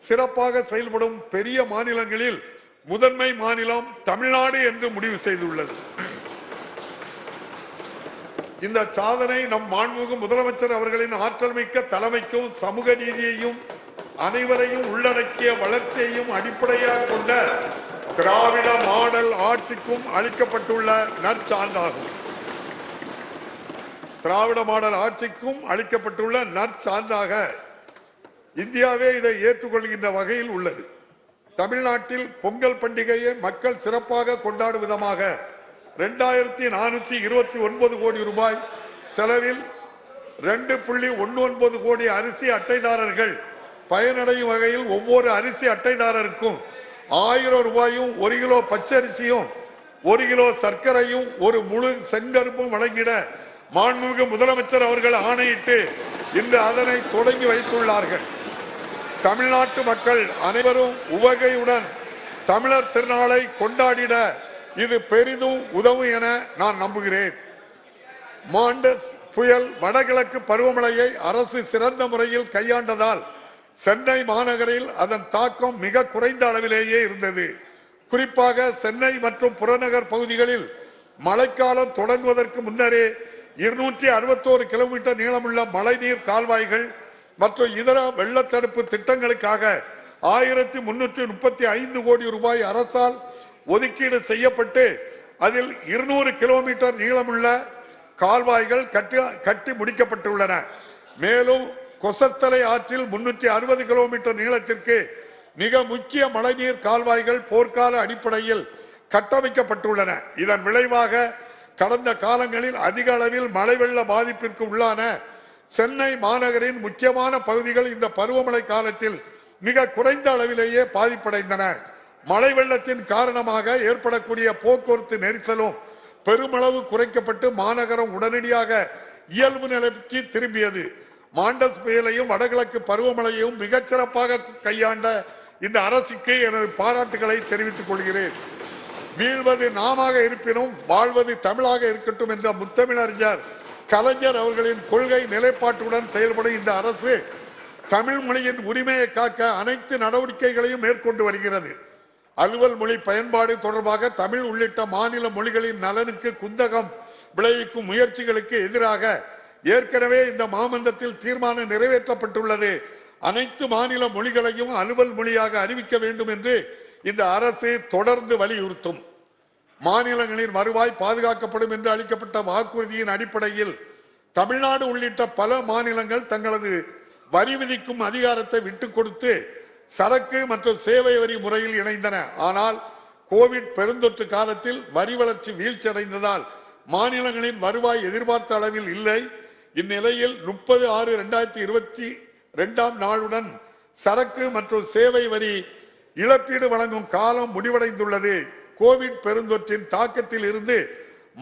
சிறப்பாக செயல்படும் பெரிய மாநிலங்களில் முதன்மை மாநிலம் தமிழ்நாடு என்று முடிவு செய்துள்ளது. இந்த சாதனை நம் மாண்புமிகு முதலமைச்சர் அவர்களின் ஆற்றல் மிக்க தலைமைக்கும் சமூக நீதியையும் அனைவரையும் உள்ளடக்கிய வளர்ச்சியையும் அடிப்படையாக கொண்ட திராவிட மாடல் ஆட்சிக்கும் அளிக்கப்பட்டுள்ள நற்சான்றாகும். திராவிட மாடல் ஆட்சிக்கும் அளிக்கப்பட்டுள்ள நற்சான்றாக இந்தியாவே இதை ஏற்றுக்கொள்கின்ற வகையில் உள்ளது. தமிழ்நாட்டில் பொங்கல் பண்டிகையை மக்கள் சிறப்பாக கொண்டாடும் விதமாக 2429 கோடி ரூபாய் செலவில் 2.19 கோடி அரிசி அட்டைதாரர்கள் பயனடையும் வகையில் ஒவ்வொரு அரிசி அட்டைதாரருக்கும் 1000 ரூபாயும் 1 கிலோ பச்சரிசியும் 1 கிலோ சர்க்கரையும் 1 முழு செங்கருப்பும் வழங்கிட மாண்புமிகு முதலமைச்சர் அவர்கள் ஆணையிட்டு இன்று அதனை தொடங்கி வைத்துள்ளார்கள். தமிழ்நாட்டு மக்கள் அனைவரும் உவகையுடன் தமிழர் திருநாளை கொண்டாடிட இது பெரிதும் உதவும் என நான் நம்புகிறேன். மாண்டஸ் புயல் வடகிழக்கு பருவமழையை அரசு சிறந்த முறையில் கையாண்டதால் சென்னை மாநகரில் அதன் தாக்கம் மிக குறைந்த அளவிலேயே இருந்தது. குறிப்பாக சென்னை மற்றும் புறநகர் பகுதிகளில் மழைக்காலம் தொடங்குவதற்கு முன்னரே 261 கிலோமீட்டர் நீளமுள்ள மழைநீர் கால்வாய்கள் மற்றும் இதர வெள்ளத்தடுப்பு திட்டங்களுக்காக 1335 கோடி ரூபாய் அரசால் ஒதுக்கீடு செய்யப்பட்டு அதில் 200 கிலோமீட்டர் நீளமுள்ள கால்வாய்கள் கட்டி முடிக்கப்பட்டுள்ளன. மேலும் கொசத்தலை ஆற்றில் 360 கிலோமீட்டர் நீளத்திற்கு மிக முக்கிய மழைநீர் கால்வாய்கள் போர்க்கால அடிப்படையில் கட்டமைக்கப்பட்டுள்ளன. இதன் விளைவாக கடந்த காலங்களில் அதிக அளவில் மழை வெள்ள பாதிப்பிற்கு உள்ளான சென்னை மாநகரின் முக்கியமான பகுதிகள் இந்த பருவமழை காலத்தில் மிக குறைந்த அளவிலேயே பாதிப்படைந்தன. மழை வெள்ளத்தின் காரணமாக ஏற்படக்கூடிய போக்குவரத்து நெரிசலும் பெருமளவு குறைக்கப்பட்டு மாநகரம் உடனடியாக இயல்பு நிலைக்கு திரும்பியது. மாண்டஸ் புயலையும் வடகிழக்கு பருவமழையையும் மிகச்சிறப்பாக கையாண்ட இந்த அரசுக்கு எனது பாராட்டுகளை தெரிவித்துக் கொள்கிறேன். வீழ்வது நாமாக இருப்பினும் வாழ்வது தமிழாக இருக்கட்டும் என்ற முத்தமிழறிஞர் கலைஞர் அவர்களின் கொள்கை நிலைப்பாட்டுடன் செயல்படும் இந்த அரசு தமிழ் மொழியின் உரிமையை காக்க அனைத்து நடவடிக்கைகளையும் மேற்கொண்டு வருகிறது. அலுவல் மொழி பயன்பாடு தொடர்பாக தமிழ் உள்ளிட்ட மாநில மொழிகளின் நலனுக்கு குந்தகம் விளைவிக்கும் முயற்சிகளுக்கு எதிராக ஏற்கனவே இந்த மாமன்றத்தில் தீர்மானம் நிறைவேற்றப்பட்டுள்ளது. அனைத்து மாநில மொழிகளையும் அலுவல் மொழியாக அறிவிக்க வேண்டும் என்று இந்த அரசு தொடர்ந்து வலியுறுத்தும். மாநிலங்களின் வருவாய் பாதுகாக்கப்படும் என்று அளிக்கப்பட்ட வாக்குறுதியின் அடிப்படையில் தமிழ்நாடு உள்ளிட்ட பல மாநிலங்கள் தங்களது வரி விதிக்கும் அதிகாரத்தை விட்டுக் கொடுத்து சரக்கு மற்றும் சேவை வரி முறையில் இணைந்தன. ஆனால் கோவிட் பெருந்தொற்று காலத்தில் வரி வளர்ச்சி வீழ்ச்சியடைந்ததால் மாநிலங்களின் வருவாய் எதிர்பார்த்த அளவில் இல்லை. இந்நிலையில் 30/6/2022 நாளுடன் சரக்கு மற்றும் சேவை வரி இழப்பீடு வழங்கும் காலம் முடிவடைந்துள்ளது. கோவிட் பெருந்தொற்றின் தாக்கத்தில் இருந்து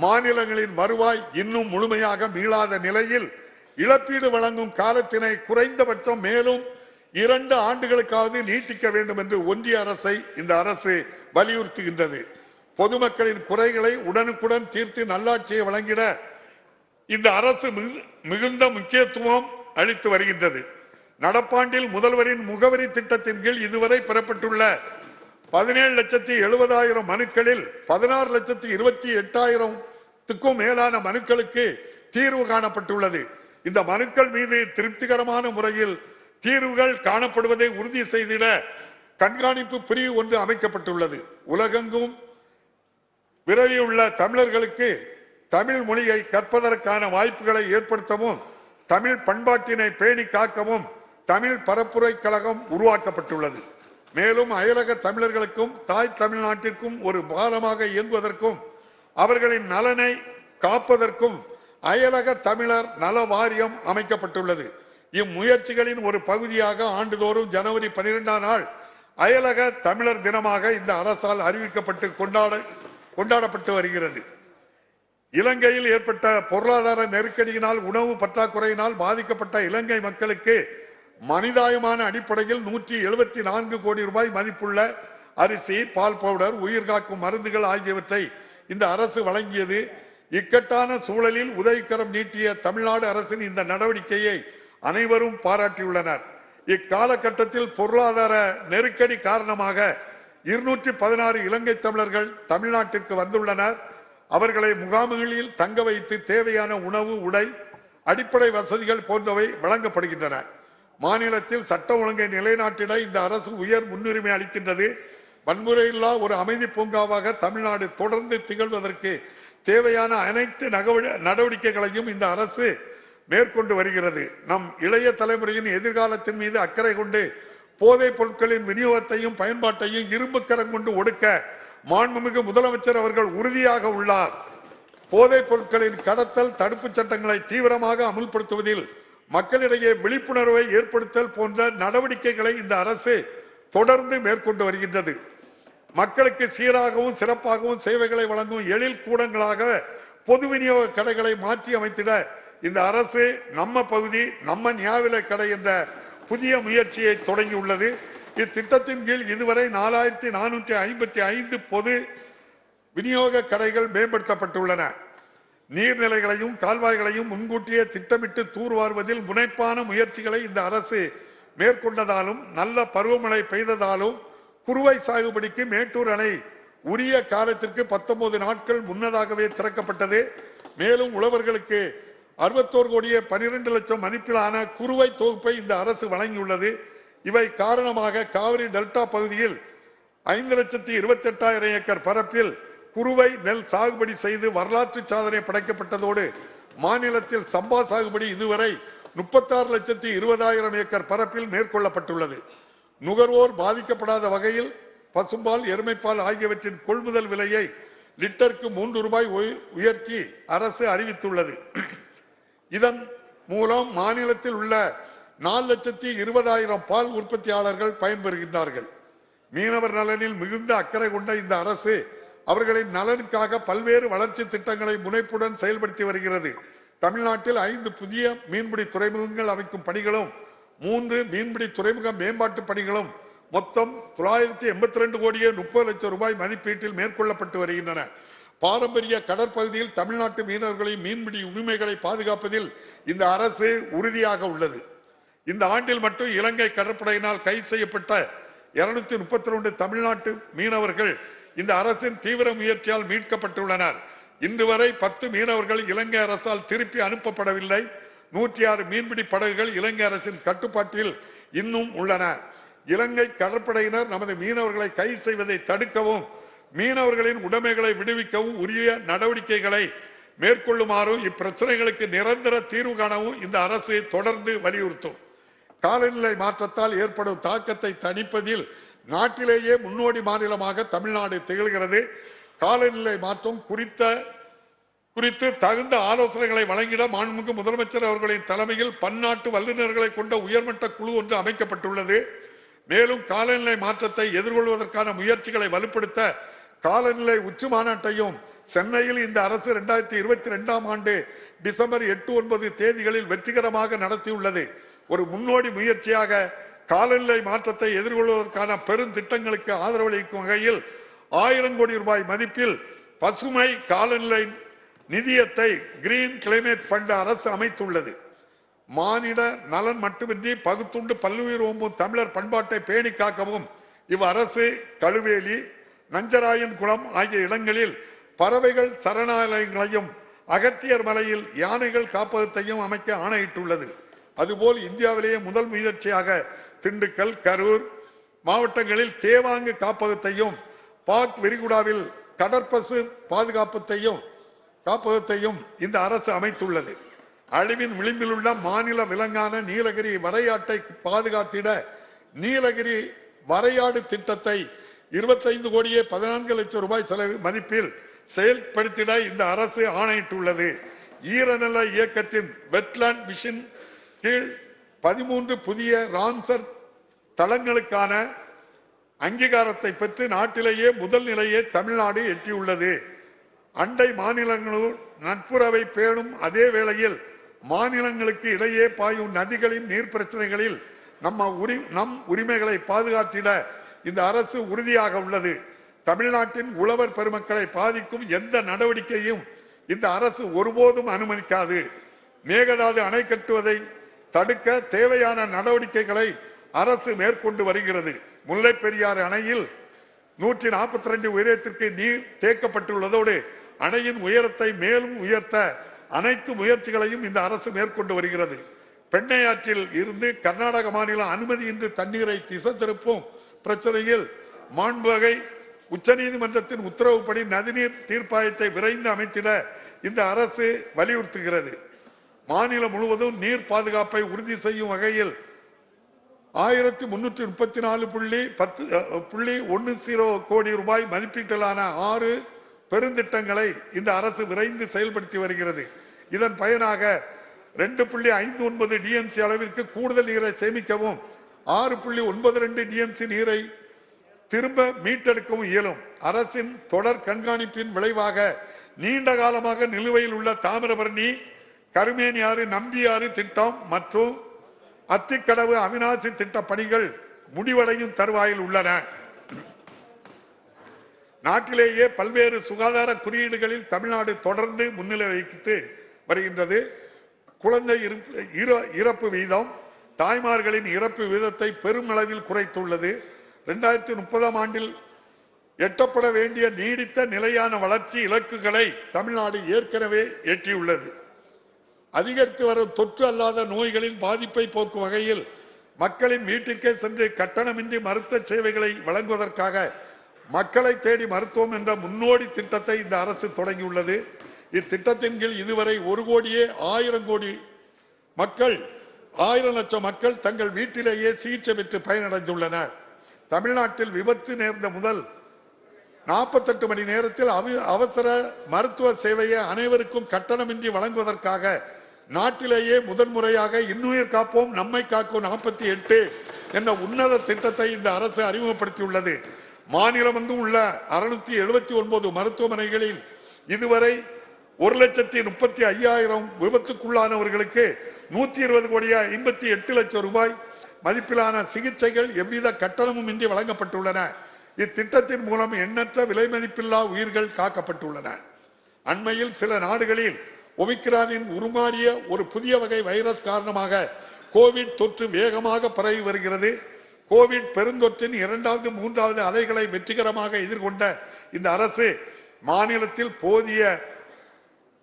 மாநிலங்களின் வருவாய் இன்னும் முழுமையாக மீளாத நிலையில் இழப்பீடு வழங்கும் காலத்தினை குறைந்தபட்சம் மேலும் 2 ஆண்டுகளுக்காவது நீட்டிக்க வேண்டும் என்று ஒன்றிய அரசை இந்த அரசு வலியுறுத்துகின்றது. பொதுமக்களின் குறைகளை உடனுக்குடன் தீர்த்து நல்லாட்சியை வழங்கிட இந்த அரசு மிகுந்த முக்கியத்துவம் அளித்து வருகின்றது. நடப்பாண்டில் முதல்வரின் முகவரி திட்டத்தின் கீழ் இதுவரை பெறப்பட்டுள்ள 17,70,000 மனுக்களில் 16,28,000க்கும் மேலான மனுக்களுக்கு தீர்வு காணப்பட்டுள்ளது. இந்த மனுக்கள் மீது திருப்திகரமான முறையில் தீர்வுகள் காணப்படுவதை உறுதி செய்திட கண்காணிப்பு பிரிவு ஒன்று அமைக்கப்பட்டுள்ளது. உலகெங்கும் விரவியுள்ள தமிழர்களுக்கு தமிழ் மொழியை கற்பதற்கான வாய்ப்புகளை ஏற்படுத்தவும் தமிழ் பண்பாட்டினை பேணி காக்கவும் தமிழ் பரப்புரை கழகம் உருவாக்கப்பட்டுள்ளது. மேலும் அயலக தமிழர்களுக்கும் தாய் தமிழ்நாட்டிற்கும் ஒரு பாலமாக இயங்குவதற்கும் அவர்களின் நலனை காப்பதற்கும் அயலக தமிழர் நல வாரியம் அமைக்கப்பட்டுள்ளது. இம்முயற்சிகளின் ஒரு பகுதியாக ஆண்டுதோறும் ஜனவரி 12ஆம் நாள் அயலக தமிழர் தினமாக இந்த அரசால் அறிவிக்கப்பட்டு கொண்டாடப்பட்டு வருகிறது. இலங்கையில் ஏற்பட்ட பொருளாதார நெருக்கடியினால் உணவு பற்றாக்குறையினால் பாதிக்கப்பட்ட இலங்கை மக்களுக்கு மனிதாயமான அடிப்படையில் 174 கோடி ரூபாய் மதிப்புள்ள அரிசி, பால் பவுடர், உயிர்காக்கும் மருந்துகள் ஆகியவற்றை இந்த அரசு வழங்கியது. இக்கட்டான சூழலில் உதவிக்கரம் நீட்டிய தமிழ்நாடு அரசின் இந்த நடவடிக்கையை அனைவரும் பாராட்டியுள்ளனர். இக்காலகட்டத்தில் பொருளாதார நெருக்கடி காரணமாக 216 இலங்கை தமிழர்கள் தமிழ்நாட்டிற்கு வந்துள்ளனர். அவர்களை முகாம்களில் தங்க வைத்து தேவையான உணவு, உடை, அடிப்படை வசதிகள் போன்றவை வழங்கப்படுகின்றன. மாநிலத்தில் சட்டம் ஒழுங்கை நிலைநாட்டிட இந்த அரசு உயர் முன்னுரிமை அளிக்கின்றது. வன்முறையில்லா ஒரு அமைதி பூங்காவாக தமிழ்நாடு தொடர்ந்து திகழ்வதற்கு தேவையான அனைத்து நடவடிக்கைகளையும் இந்த அரசு மேற்கொண்டு வருகிறது. நம் இளைய தலைமுறையின் எதிர்காலத்தின் மீது அக்கறை கொண்டு போதைப் பொருட்களின் விநியோகத்தையும் பயன்பாட்டையும் இரும்பு கரம் கொண்டு ஒடுக்க மாண்புமிகு முதலமைச்சர் அவர்கள் உறுதியாக உள்ளார். போதைப் பொருட்களின் கடத்தல் தடுப்பு சட்டங்களை தீவிரமாக அமுல்படுத்துவதில் மக்களிடையே விழிப்புணர்வை ஏற்படுத்தல் போன்ற நடவடிக்கைகளை இந்த அரசு தொடர்ந்து மேற்கொண்டு வருகின்றது. மக்களுக்கு சீராகவும் சிறப்பாகவும் சேவைகளை வழங்கும் எழில் கூடங்களாக பொது விநியோக கடைகளை மாற்றி அமைத்திட இந்த அரசு நம்ம பகுதி நம்ம நியாய கடை என்ற புதிய முயற்சியை தொடங்கியுள்ளது. இத்திட்டத்தின் கீழ் இதுவரை 4455 பொது விநியோக கடைகள் மேம்படுத்தப்பட்டுள்ளன. நீர்நிலைகளையும் கால்வாய்களையும் முன்கூட்டியே திட்டமிட்டு தூர்வாருவதில் முனைப்பான முயற்சிகளை இந்த அரசு மேற்கொண்டதாலும் நல்ல பருவமழை பெய்ததாலும் குறுவை சாகுபடிக்கு மேட்டூர் அணை உரிய காலத்திற்கு 19 நாட்கள் முன்னதாகவே திறக்கப்பட்டது. மேலும் உழவர்களுக்கு 61 கோடியே 12 லட்சம் மதிப்பிலான குறுவை தொகுப்பை இந்த அரசு வழங்கியுள்ளது. இவை காரணமாக காவிரி டெல்டா பகுதியில் 5,28,000 ஏக்கர் பரப்பில் குறுவை நெல் சாகுபடி செய்து வரலாற்று சாதனை படைக்கப்பட்டதோடு மாநிலத்தில் சம்பா சாகுபடி இதுவரை 36,20,000 ஏக்கர் பரப்பில் மேற்கொள்ளப்பட்டுள்ளது. நுகர்வோர் பாதிக்கப்படாத வகையில் பசும்பால், எருமைப்பால் ஆகியவற்றின் கொள்முதல் விலையை லிட்டருக்கு 3 ரூபாய் உயர்த்தி அரசு அறிவித்துள்ளது. இதன் மூலம் மாநிலத்தில் உள்ள 4,20,000 பால் உற்பத்தியாளர்கள் பயன்பெறுகின்றார்கள். மீனவர் நலனில் மிகுந்த அக்கறை கொண்ட இந்த அரசு அவர்களின் நலனுக்காக பல்வேறு வளர்ச்சி திட்டங்களை முனைப்புடன் செயல்படுத்தி வருகிறது. தமிழ்நாட்டில் 5 புதிய மீன்பிடி துறைமுகங்கள் அமைக்கும் பணிகளும் 3 மீன்பிடி துறைமுக மேம்பாட்டு பணிகளும் மொத்தம் 982 கோடியே 30 லட்சம் ரூபாய் மதிப்பீட்டில் மேற்கொள்ளப்பட்டு வருகின்றன. பாரம்பரிய கடற்பகுதியில் தமிழ்நாட்டு மீனவர்களின் மீன்பிடி உரிமைகளை பாதுகாப்பதில் இந்த அரசு உறுதியாக உள்ளது. இந்த ஆண்டில் மட்டும் இலங்கை கடற்படையினால் கைது செய்யப்பட்ட 232 தமிழ்நாட்டு மீனவர்கள் இந்த அரசின் தீவிர முயற்சியால் மீட்கப்பட்டுள்ளனர். இன்று வரை 10 மீனவர்கள் இலங்கை அரசால் திருப்பி அனுப்பப்படவில்லை. 106 மீன்பிடி படகுகள் இலங்கை அரசின் கட்டுப்பாட்டில் இன்னும் உள்ளன. இலங்கை கடற்படையினர் நமது மீனவர்களை கைது செய்வதை தடுக்கவும் மீனவர்களின் உடைமைகளை விடுவிக்கவும் உரிய நடவடிக்கைகளை மேற்கொள்ளுமாறு இப்பிரச்சனைகளுக்கு நிரந்தர தீர்வு காணவும் இந்த அரசு தொடர்ந்து வலியுறுத்தும். காலநிலை மாற்றத்தால் ஏற்படும் தாக்கத்தை தணிப்பதில் நாட்டிலேயே முன்னோடி மாநிலமாக தமிழ்நாடு திகழ்கிறது. காலநிலை மாற்றம் குறித்து தகுந்த ஆலோசனைகளை வழங்கிட மாண்புமிகு முதலமைச்சர் அவர்களின் தலைமையில் பன்னாட்டு வல்லுநர்களை கொண்ட உயர்மட்ட குழு ஒன்று அமைக்கப்பட்டுள்ளது. மேலும் காலநிலை மாற்றத்தை எதிர்கொள்வதற்கான முயற்சிகளை வலுப்படுத்த காலநிலை உச்சி மாநாட்டையும் சென்னையில் இந்த அரசு 2022 ஆண்டு டிசம்பர் 8, 9 தேதிகளில் வெற்றிகரமாக நடத்தியுள்ளது. ஒரு முன்னோடி முயற்சியாக காலநிலை மாற்றத்தை எதிர்கொள்வதற்கான பெரும் திட்டங்களுக்கு ஆதரவளிக்கும் வகையில் 1000 கோடி ரூபாய் மதிப்பில் பசுமை காலநிலை நிதியத்தை கிரீன் கிளைமேட் ஃபண்ட் அரசு அமைத்துள்ளது. மானிட நலன் மட்டுமின்றி பகுத்துண்டு பல்லுயிர் ஓம்பும் தமிழர் பண்பாட்டை பேணி காக்கவும் இவ்வரசு கழுவேலி, நஞ்சராயன் குளம் ஆகிய இடங்களில் பறவைகள் சரணாலயங்களையும் அகத்தியர் மலையில் யானைகள் காப்பகத்தையும் அமைக்க ஆணையிட்டுள்ளது. அதுபோல் இந்தியாவிலேயே முதல் முயற்சியாக திண்டுக்கல், கரூர் மாவட்டங்களில் தேவாங்கு காப்பகத்தையும் பாக் விரிகுடாவில் கடற்பசு காப்பகத்தையும் இந்த அரசு அமைத்துள்ளது. அழிவின் விளிம்பில் உள்ள மாநில விலங்கான நீலகிரி வரையாட்டை பாதுகாத்திட நீலகிரி வரையாடு திட்டத்தை 25 கோடியே 14 லட்சம் ரூபாய் செலவு மதிப்பில் செயல்படுத்திட இந்த அரசு ஆணையிட்டுள்ளது. ஈரநில இயக்கத்தின் வெட்லாண்ட் மிஷன் கீழ் 13 புதிய ராம்சர் தளங்களுக்கான அங்கீகாரத்தை பெற்று நாட்டிலேயே முதல் நிலையை தமிழ்நாடு எட்டியுள்ளது. அண்டை மாநிலங்களுள் நட்புறவை பேணும் அதே வேளையில் மாநிலங்களுக்கு இடையே பாயும் நதிகளின் நீர் பிரச்சனைகளில் நம் உரிமைகளை பாதுகாத்திட இந்த அரசு உறுதியாக உள்ளது. தமிழ்நாட்டின் உழவர் பெருமக்களை பாதிக்கும் எந்த நடவடிக்கையும் இந்த அரசு ஒருபோதும் அனுமதிக்காது. மேகதாது அணை கட்டுவதை தடுக்க தேவையான நடவடிக்கைகளை அரசு மேற்கொண்டு வருகிறது. முல்லை பெரியாறு அணையில் 142 உயரத்திற்கு நீர் தேக்கப்பட்டுள்ளதோடு அணையின் உயரத்தை மேலும் உயர்த்த அனைத்து முயற்சிகளையும் இந்த அரசு மேற்கொண்டு வருகிறது. பெண்ணையாற்றில் இருந்து கர்நாடக மாநிலம் அனுமதியின்றி தண்ணீரை திசை திருப்பும் பிரச்சனையில் மாண்புவகை உச்சநீதிமன்றத்தின் உத்தரவுப்படி நதிநீர் தீர்ப்பாயத்தை விரைந்து அமைத்திட இந்த அரசு வலியுறுத்துகிறது. மாநிலம் முழுவதும் நீர் பாதுகாப்பை உறுதி செய்யும் வகையில் 1334.10 கோடி ரூபாய் மதிப்பீட்டிலான 6 பெருந்திட்டங்களை இந்த அரசு விரைந்து செயல்படுத்தி வருகிறது. இதன் பயனாக 2.59 டிஎம்சி அளவிற்கு கூடுதல் நீரை சேமிக்கவும் 6.92 டிஎம்சி நீரை திரும்ப மீட்டெடுக்கவும் இயலும். அரசின் தொடர் கண்காணிப்பின் விளைவாக நீண்ட காலமாக நிலுவையில் உள்ள தாமிரபரணி, கருமேனியாறு, நம்பியாறு திட்டம் மற்றும் அத்திக்கடவு, அவிநாசி திட்ட பணிகள் முடிவடையும் தருவாயில் உள்ளன. நாட்டிலேயே பல்வேறு சுகாதார குறியீடுகளில் தமிழ்நாடு தொடர்ந்து முன்னிலை வகித்து வருகின்றது. குழந்தை இறப்பு வீதம், தாய்மார்களின் இறப்பு வீதத்தை பெருமளவில் குறைத்துள்ளது. 2030 ஆண்டில் எட்டப்பட வேண்டிய நீடித்த நிலையான வளர்ச்சி இலக்குகளை தமிழ்நாடு ஏற்கனவே எட்டியுள்ளது. அதிகரித்து வரும் தொற்று அல்லாத நோய்களின் பாதிப்பை போக்கும் வகையில் மக்களின் வீட்டிற்கே சென்று கட்டணமின்றி மருத்துவ சேவைகளை வழங்குவதற்காக மக்களை தேடி மருத்துவம் என்ற முன்னோடி திட்டத்தை இந்த அரசு தொடங்கியுள்ளது. இத்திட்டத்தின் கீழ் இதுவரை 1 கோடியே 1000 லட்சம் மக்கள் தங்கள் வீட்டிலேயே சிகிச்சை பெற்று பயனடைந்துள்ளனர். தமிழ்நாட்டில் விபத்து நேர்ந்த முதல் 48 மணி நேரத்தில் அவசர மருத்துவ சேவையை அனைவருக்கும் கட்டணமின்றி வழங்குவதற்காக நாட்டிலேயே முதன்முறையாக இன்னுயிர் காப்போம் நம்மை காக்கும் 48 என்ற உன்னத திட்டத்தை இந்த அரசு அறிமுகப்படுத்தியுள்ளது. மாநிலமெங்கும் உள்ள 679 மருத்துவமனைகளில் இதுவரை 1,35,000 விபத்துக்குள்ளானவர்களுக்கு 120 கோடியே 58 லட்சம் ரூபாய் மதிப்பிலான சிகிச்சைகள் எவ்வித கட்டணமும் இன்றி வழங்கப்பட்டுள்ளன. இத்திட்டத்தின் மூலம் எண்ணற்ற விலை மதிப்பில்லா உயிர்கள் காக்கப்பட்டுள்ளன. அண்மையில் சில நாடுகளில் ஒமிக்ரானின் உருமாறிய ஒரு புதிய வகை வைரஸ் காரணமாக கோவிட் தொற்று வேகமாக பரவி வருகிறது. கோவிட் பெருந்தொற்றின் 2வது 3வது அலைகளை வெற்றிகரமாக எதிர்கொண்ட இந்த அரசு மாநிலத்தில் போதிய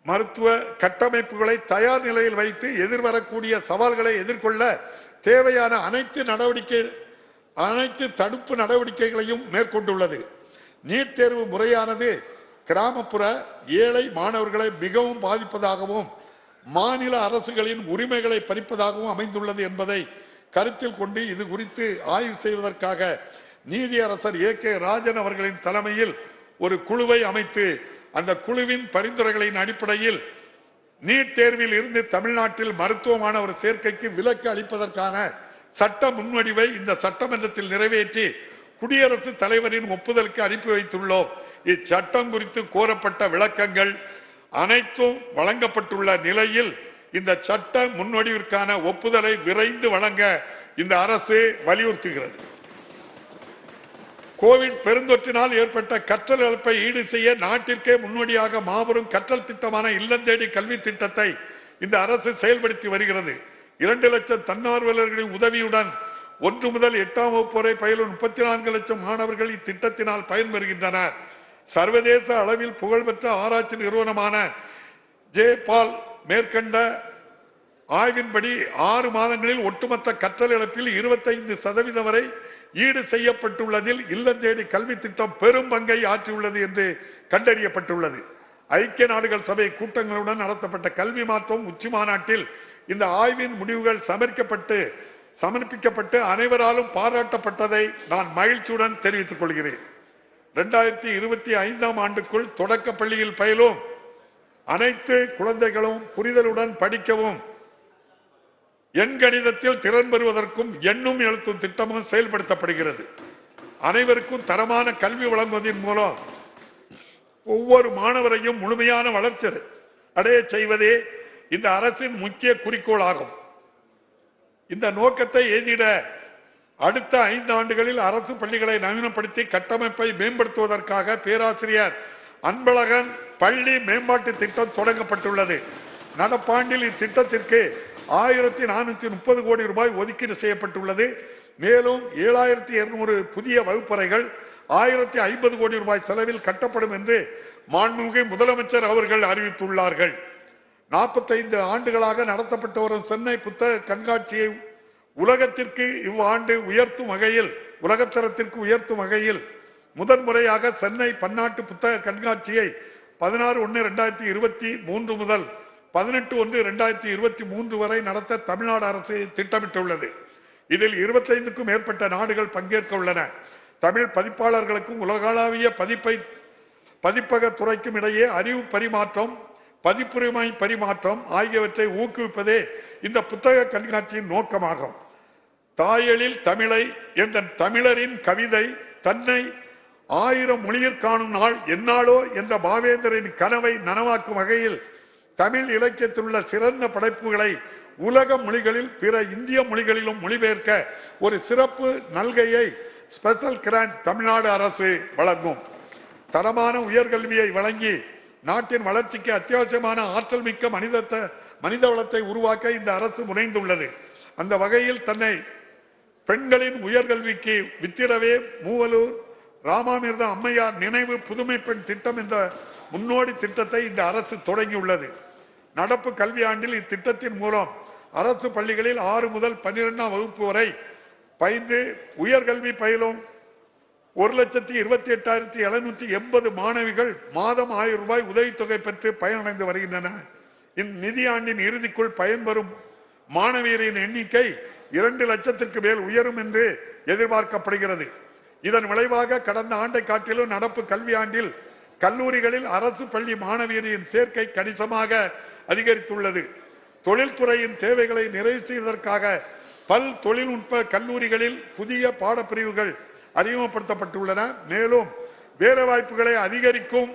மருத்துவ கட்டமைப்புகளை தயார் நிலையில் வைத்து எதிர்வரக்கூடிய சவால்களை எதிர்கொள்ள தேவையான அனைத்து தடுப்பு நடவடிக்கைகளையும் மேற்கொண்டுள்ளது. நீட் தேர்வு முறையானது கிராமப்புற ஏழை மாணவர்களை மிகவும் பாதிப்பதாகவும் மாநில அரசுகளின் உரிமைகளை பறிப்பதாகவும் அமைந்துள்ளது என்பதை கருத்தில் கொண்டு இது குறித்து ஆய்வு செய்வதற்காக நீதியரசர் A.K. ராஜன் அவர்களின் தலைமையில் ஒரு குழுவை அமைத்து அந்த குழுவின் பரிந்துரைகளின் அடிப்படையில் நீட் தேர்வில் இருந்து தமிழ்நாட்டில் மருத்துவ மாணவர் சேர்க்கைக்கு விலக்கு அளிப்பதற்கான சட்ட முன்வடிவை இந்த சட்டமன்றத்தில் நிறைவேற்றி குடியரசுத் தலைவரின் ஒப்புதலுக்கு அனுப்பி வைத்துள்ளோம். இச்சட்டம் குறித்து கோரப்பட்ட விளக்கங்கள் அனைத்தும் வழங்கப்பட்டுள்ள நிலையில் இந்த சட்ட முன்வடிவிற்கான ஒப்புதலை விரைந்து வழங்க இந்த அரசு வலியுறுத்துகிறது. கோவிட் பெருந்தொற்றினால் ஏற்பட்ட கற்றல் இழப்பை ஈடு செய்ய நாட்டிற்கே முன்னோடியாக மாபெரும் கற்றல் திட்டமான இல்லம் தேடி கல்வி திட்டத்தை இந்த அரசு செயல்படுத்தி வருகிறது. 2 லட்சம் தன்னார்வலர்களின் உதவியுடன் 1 முதல் 8ஆம் வகுப்பு வரை பயிலும் 34 லட்சம் மாணவர்கள் இத்திட்டத்தினால் பயன்பெறுகின்றனர். சர்வதேச அளவில் புகழ்பெற்ற ஆராய்ச்சி நிறுவனமான ஜேபால் மேற்கண்ட ஆய்வின்படி 6 மாதங்களில் ஒட்டுமொத்த கற்றல் இழப்பில் 25% வரை ஈடு செய்யப்பட்டுள்ளதில் இல்லம் தேடி கல்வி திட்டம் பெரும் பங்கை ஆற்றியுள்ளது என்று கண்டறியப்பட்டுள்ளது. ஐக்கிய நாடுகள் சபை கூட்டங்களுடன் நடத்தப்பட்ட கல்வி மாற்றம் உச்சி மாநாட்டில் இந்த ஆய்வின் முடிவுகள் சமர்ப்பிக்கப்பட்டு அனைவராலும் பாராட்டப்பட்டதை நான் மகிழ்ச்சியுடன் தெரிவித்துக் கொள்கிறேன். 2025ஆம் ஆண்டுக்குள் தொடக்க பள்ளியில் பயிலும் அனைத்து குழந்தைகளும் புரிதலுடன் படிக்கவும் எண்கணிதத்தில் திறன் பெறுவதற்கும் எண்ணும் எழுத்தும் திட்டமும் செயல்படுத்தப்படுகிறது. அனைவருக்கும் தரமான கல்வி வழங்குவதன் மூலம் ஒவ்வொரு மாணவரையும் முழுமையான வளர்ச்சி அடைய செய்வதே இந்த அரசின் முக்கிய குறிக்கோள் ஆகும். இந்த நோக்கத்தை எய்திட அடுத்த 5 ஆண்டுகளில் அரசு பள்ளிகளை நவீனப்படுத்தி கட்டமைப்பை மேம்படுத்துவதற்காக பேராசிரியர் அன்பழகன் பள்ளி மேம்பாட்டு திட்டம் தொடங்கப்பட்டுள்ளது. நடப்பாண்டில் இத்திட்டத்திற்கு 1430 கோடி ரூபாய் ஒதுக்கீடு செய்யப்பட்டுள்ளது. மேலும் 7200 புதிய வகுப்பறைகள் 1050 கோடி ரூபாய் செலவில் கட்டப்படும் என்று மாண்புமிகு முதலமைச்சர் அவர்கள் அறிவித்துள்ளார்கள். 45 ஆண்டுகளாக நடத்தப்பட்டு வரும் சென்னை புத்தக கண்காட்சியை உலகத்திற்கு இவ்வாண்டு உலகத்தரத்திற்கு உயர்த்தும் வகையில் முதன்முறையாக சென்னை பன்னாட்டு புத்தக கண்காட்சியை 16/1/2023 முதல் 18/1/2023 வரை நடத்த தமிழ்நாடு அரசு திட்டமிட்டுள்ளது. இதில் 25க்கும் மேற்பட்ட நாடுகள் பங்கேற்க உள்ளன. தமிழ் பதிப்பாளர்களுக்கும் உலகளாவிய பதிப்பக துறைக்கும் இடையே அறிவு பரிமாற்றம், பதிப்புரிமை பரிமாற்றம் ஆகியவற்றை ஊக்குவிப்பதே இந்த புத்தக கண்காட்சியின் நோக்கமாகும். தாயெழில் தமிழை என்ற தமிழரின் கவிதை தன்னை 1000 மொழியில் காணும் நாள் எந்நாளோ என்ற பாவேந்தரின் கனவை நனவாக்கும் வகையில் தமிழ் இலக்கியத்தில் உள்ள சிறந்த படைப்புகளை உலக மொழிகளில் பிற இந்திய மொழிகளிலும் மொழிபெயர்க்க ஒரு சிறப்பு நல்கையை ஸ்பெஷல் கிராண்ட் தமிழ்நாடு அரசு வழங்கும். தரமான உயர்கல்வியை வழங்கி நாட்டின் வளர்ச்சிக்கு அத்தியாவசியமான ஆற்றல் மிக்க மனித வளத்தை உருவாக்க இந்த அரசு முனைந்துள்ளது. அந்த வகையில் தன்னை பெண்களின் உயர்கல்விக்கு வித்திடவே மூவலூர் ராமாமிர்த அம்மையார் நினைவு புதுமை பெண் திட்டம் என்ற முன்னோடி திட்டத்தை இந்த அரசு தொடங்கியுள்ளது. நடப்பு கல்வியாண்டில் இத்திட்டத்தின் மூலம் அரசு பள்ளிகளில் 6 முதல் 12ஆம் வகுப்பு வரை பயின்று உயர்கல்வி பயிலும் 1,28,780 மாணவிகள் மாதம் 1000 ரூபாய் உதவித்தொகை பெற்று பயனடைந்து வருகின்றனர். இந்நிதியாண்டின் இறுதிக்குள் பயன்பெறும் மாணவியரின் எண்ணிக்கை 2 லட்சத்திற்கு மேல் உயரும் என்று எதிர்பார்க்கப்படுகிறது. இதன் விளைவாக கடந்த ஆண்டை காட்டிலும் நடப்பு கல்வியாண்டில் கல்லூரிகளில் அரசு பள்ளி மாணவியரின் சேர்க்கை கணிசமாக அதிகரித்துள்ளது. தொழில்துறையின் தேவைகளை நிறைவு செய்வதற்காக பல் தொழில்நுட்ப கல்லூரிகளில் புதிய பாடப்பிரிவுகள் அறிமுகப்படுத்தப்பட்டுள்ளன. மேலும் வேலைவாய்ப்புகளை அதிகரிக்கும்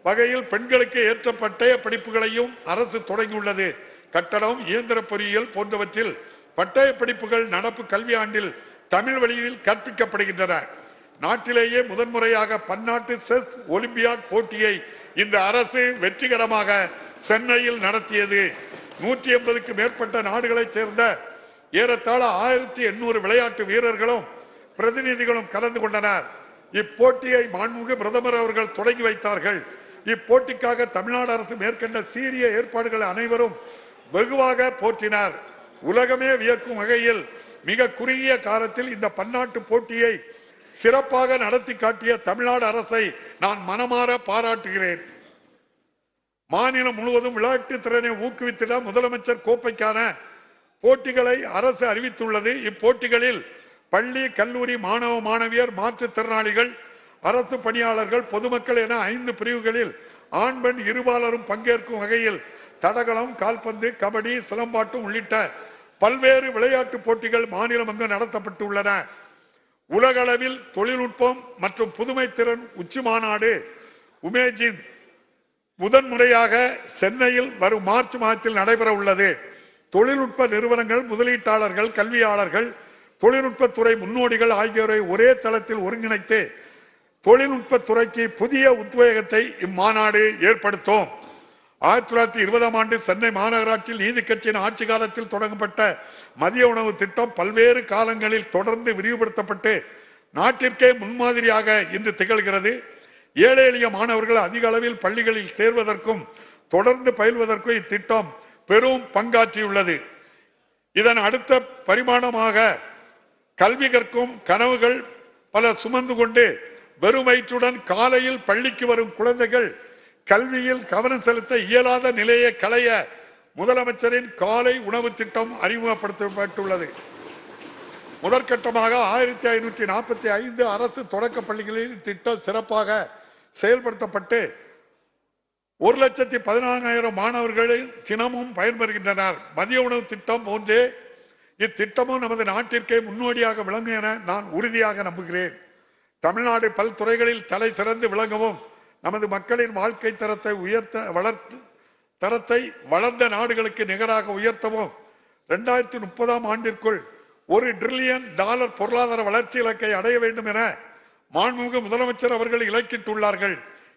வகையில் பெண்களுக்கு ஏற்ற பட்டய படிப்புகளையும் அரசு தொடங்கியுள்ளது. கட்டடம், இயந்திர பொறியியல் போன்றவற்றில் பட்டய படிப்புகள் நடப்பு கல்வியாண்டில் தமிழ் வழியில் கற்பிக்கப்படுகின்றன. நாட்டிலேயே முதன்முறையாக பன்னாட்டு செஸ் ஒலிம்பியாட் போட்டியை இந்த அரசு வெற்றிகரமாக சென்னையில் நடத்தியது. 180க்கு மேற்பட்ட நாடுகளைச் சேர்ந்த ஏறத்தாழ 1800 விளையாட்டு வீரர்களும் பிரதிநிதிகளும் கலந்து கொண்டனர். இப்போட்டியை மாண்புமிகு பிரதமர் அவர்கள் தொடங்கி வைத்தார்கள். இப்போட்டிக்காக தமிழ்நாடு அரசு மேற்கொண்ட சீரிய ஏற்பாடுகள் அனைவரும் வெகுவாக போற்றினார். உலகமே வியக்கும் வகையில் மிக குறுகிய காலத்தில் இந்த பன்னாட்டு போட்டியை சிறப்பாக நடத்தி காட்டிய தமிழ்நாடு அரசை நான் மனமாற பாராட்டுகிறேன். மாநிலம் முழுவதும் விளையாட்டு திறனை ஊக்குவித்திட முதலமைச்சர் கோப்பைக்கான போட்டிகளை அரசு அறிவித்துள்ளது. இப்போட்டிகளில் பள்ளி, கல்லூரி மாணவ மாணவியர், மாற்றுத்திறனாளிகள், அரசு பணியாளர்கள், பொதுமக்கள் என 5 பிரிவுகளில் ஆண் பெண் இருபாலரும் பங்கேற்கும் வகையில் தடகளம், கால்பந்து, கபடி, சிலம்பாட்டம் உள்ளிட்ட பல்வேறு விளையாட்டு போட்டிகள் மாநிலம் அங்கு நடத்தப்பட்டுள்ளன. உலகளவில் தொழில்நுட்பம் மற்றும் புதுமை திறன் உச்சி மாநாடு உமேஜின் முதன்முறையாக சென்னையில் வரும் மார்ச் மாதத்தில் நடைபெற உள்ளது. தொழில்நுட்ப நிறுவனங்கள், முதலீட்டாளர்கள், கல்வியாளர்கள், தொழில்நுட்பத்துறை முன்னோடிகள் ஆகியோரை ஒரே தளத்தில் ஒருங்கிணைத்து தொழில்நுட்பத்துறைக்கு புதிய உத்வேகத்தை இம்மாநாடு ஏற்படுத்தும். 1920ஆம் ஆண்டு சென்னை மாநகராட்சியில் நீதி கட்சியின் ஆட்சி காலத்தில் தொடங்கப்பட்ட மதிய உணவு திட்டம் பல்வேறு காலங்களில் தொடர்ந்து விரிவுபடுத்தப்பட்டு நாட்டிற்கே முன்மாதிரியாக இன்று திகழ்கிறது. ஏழை எளிய மாணவர்கள் அதிக அளவில் பள்ளிகளில் சேர்வதற்கும் தொடர்ந்து பயில்வதற்கும் இத்திட்டம் பெரும் பங்காற்றியுள்ளது. இதன் அடுத்த பரிமாணமாக கல்வி கற்கும் கனவுகள் பல சுமந்து கொண்டு வெறும் வயிற்றுடன் காலையில் பள்ளிக்கு வரும் குழந்தைகள் கல்வியில் கவனம் செலுத்த இயலாத நிலையை களைய முதலமைச்சரின் காலை உணவு திட்டம் அறிமுகப்படுத்தப்பட்டுள்ளது. முதற்கட்டமாக 1545 அரசு தொடக்க பள்ளிகளில் திட்டம் சிறப்பாக செயல்படுத்தப்பட்டு 1,14,000 மாணவர்கள் தினமும் பயன்பெறுகின்றனர். மதிய உணவு திட்டம் போன்றே இத்திட்டமும் நமது நாட்டிற்கே முன்னோடியாக விளங்கும் என நான் உறுதியாக நம்புகிறேன். தமிழ்நாடு பல்துறைகளில் தலை சிறந்து விளங்கவும் நமது மக்களின் வாழ்க்கை தரத்தை வளர்ந்த நாடுகளுக்கு நிகராக உயர்த்தவும் 2030ஆம் ஆண்டிற்குள் $1 டிரில்லியன் பொருளாதார வளர்ச்சி இலக்கை அடைய வேண்டும் என மாண்புமிகு முதலமைச்சர் அவர்கள் இலக்கிட்டுள்ளார்கள்.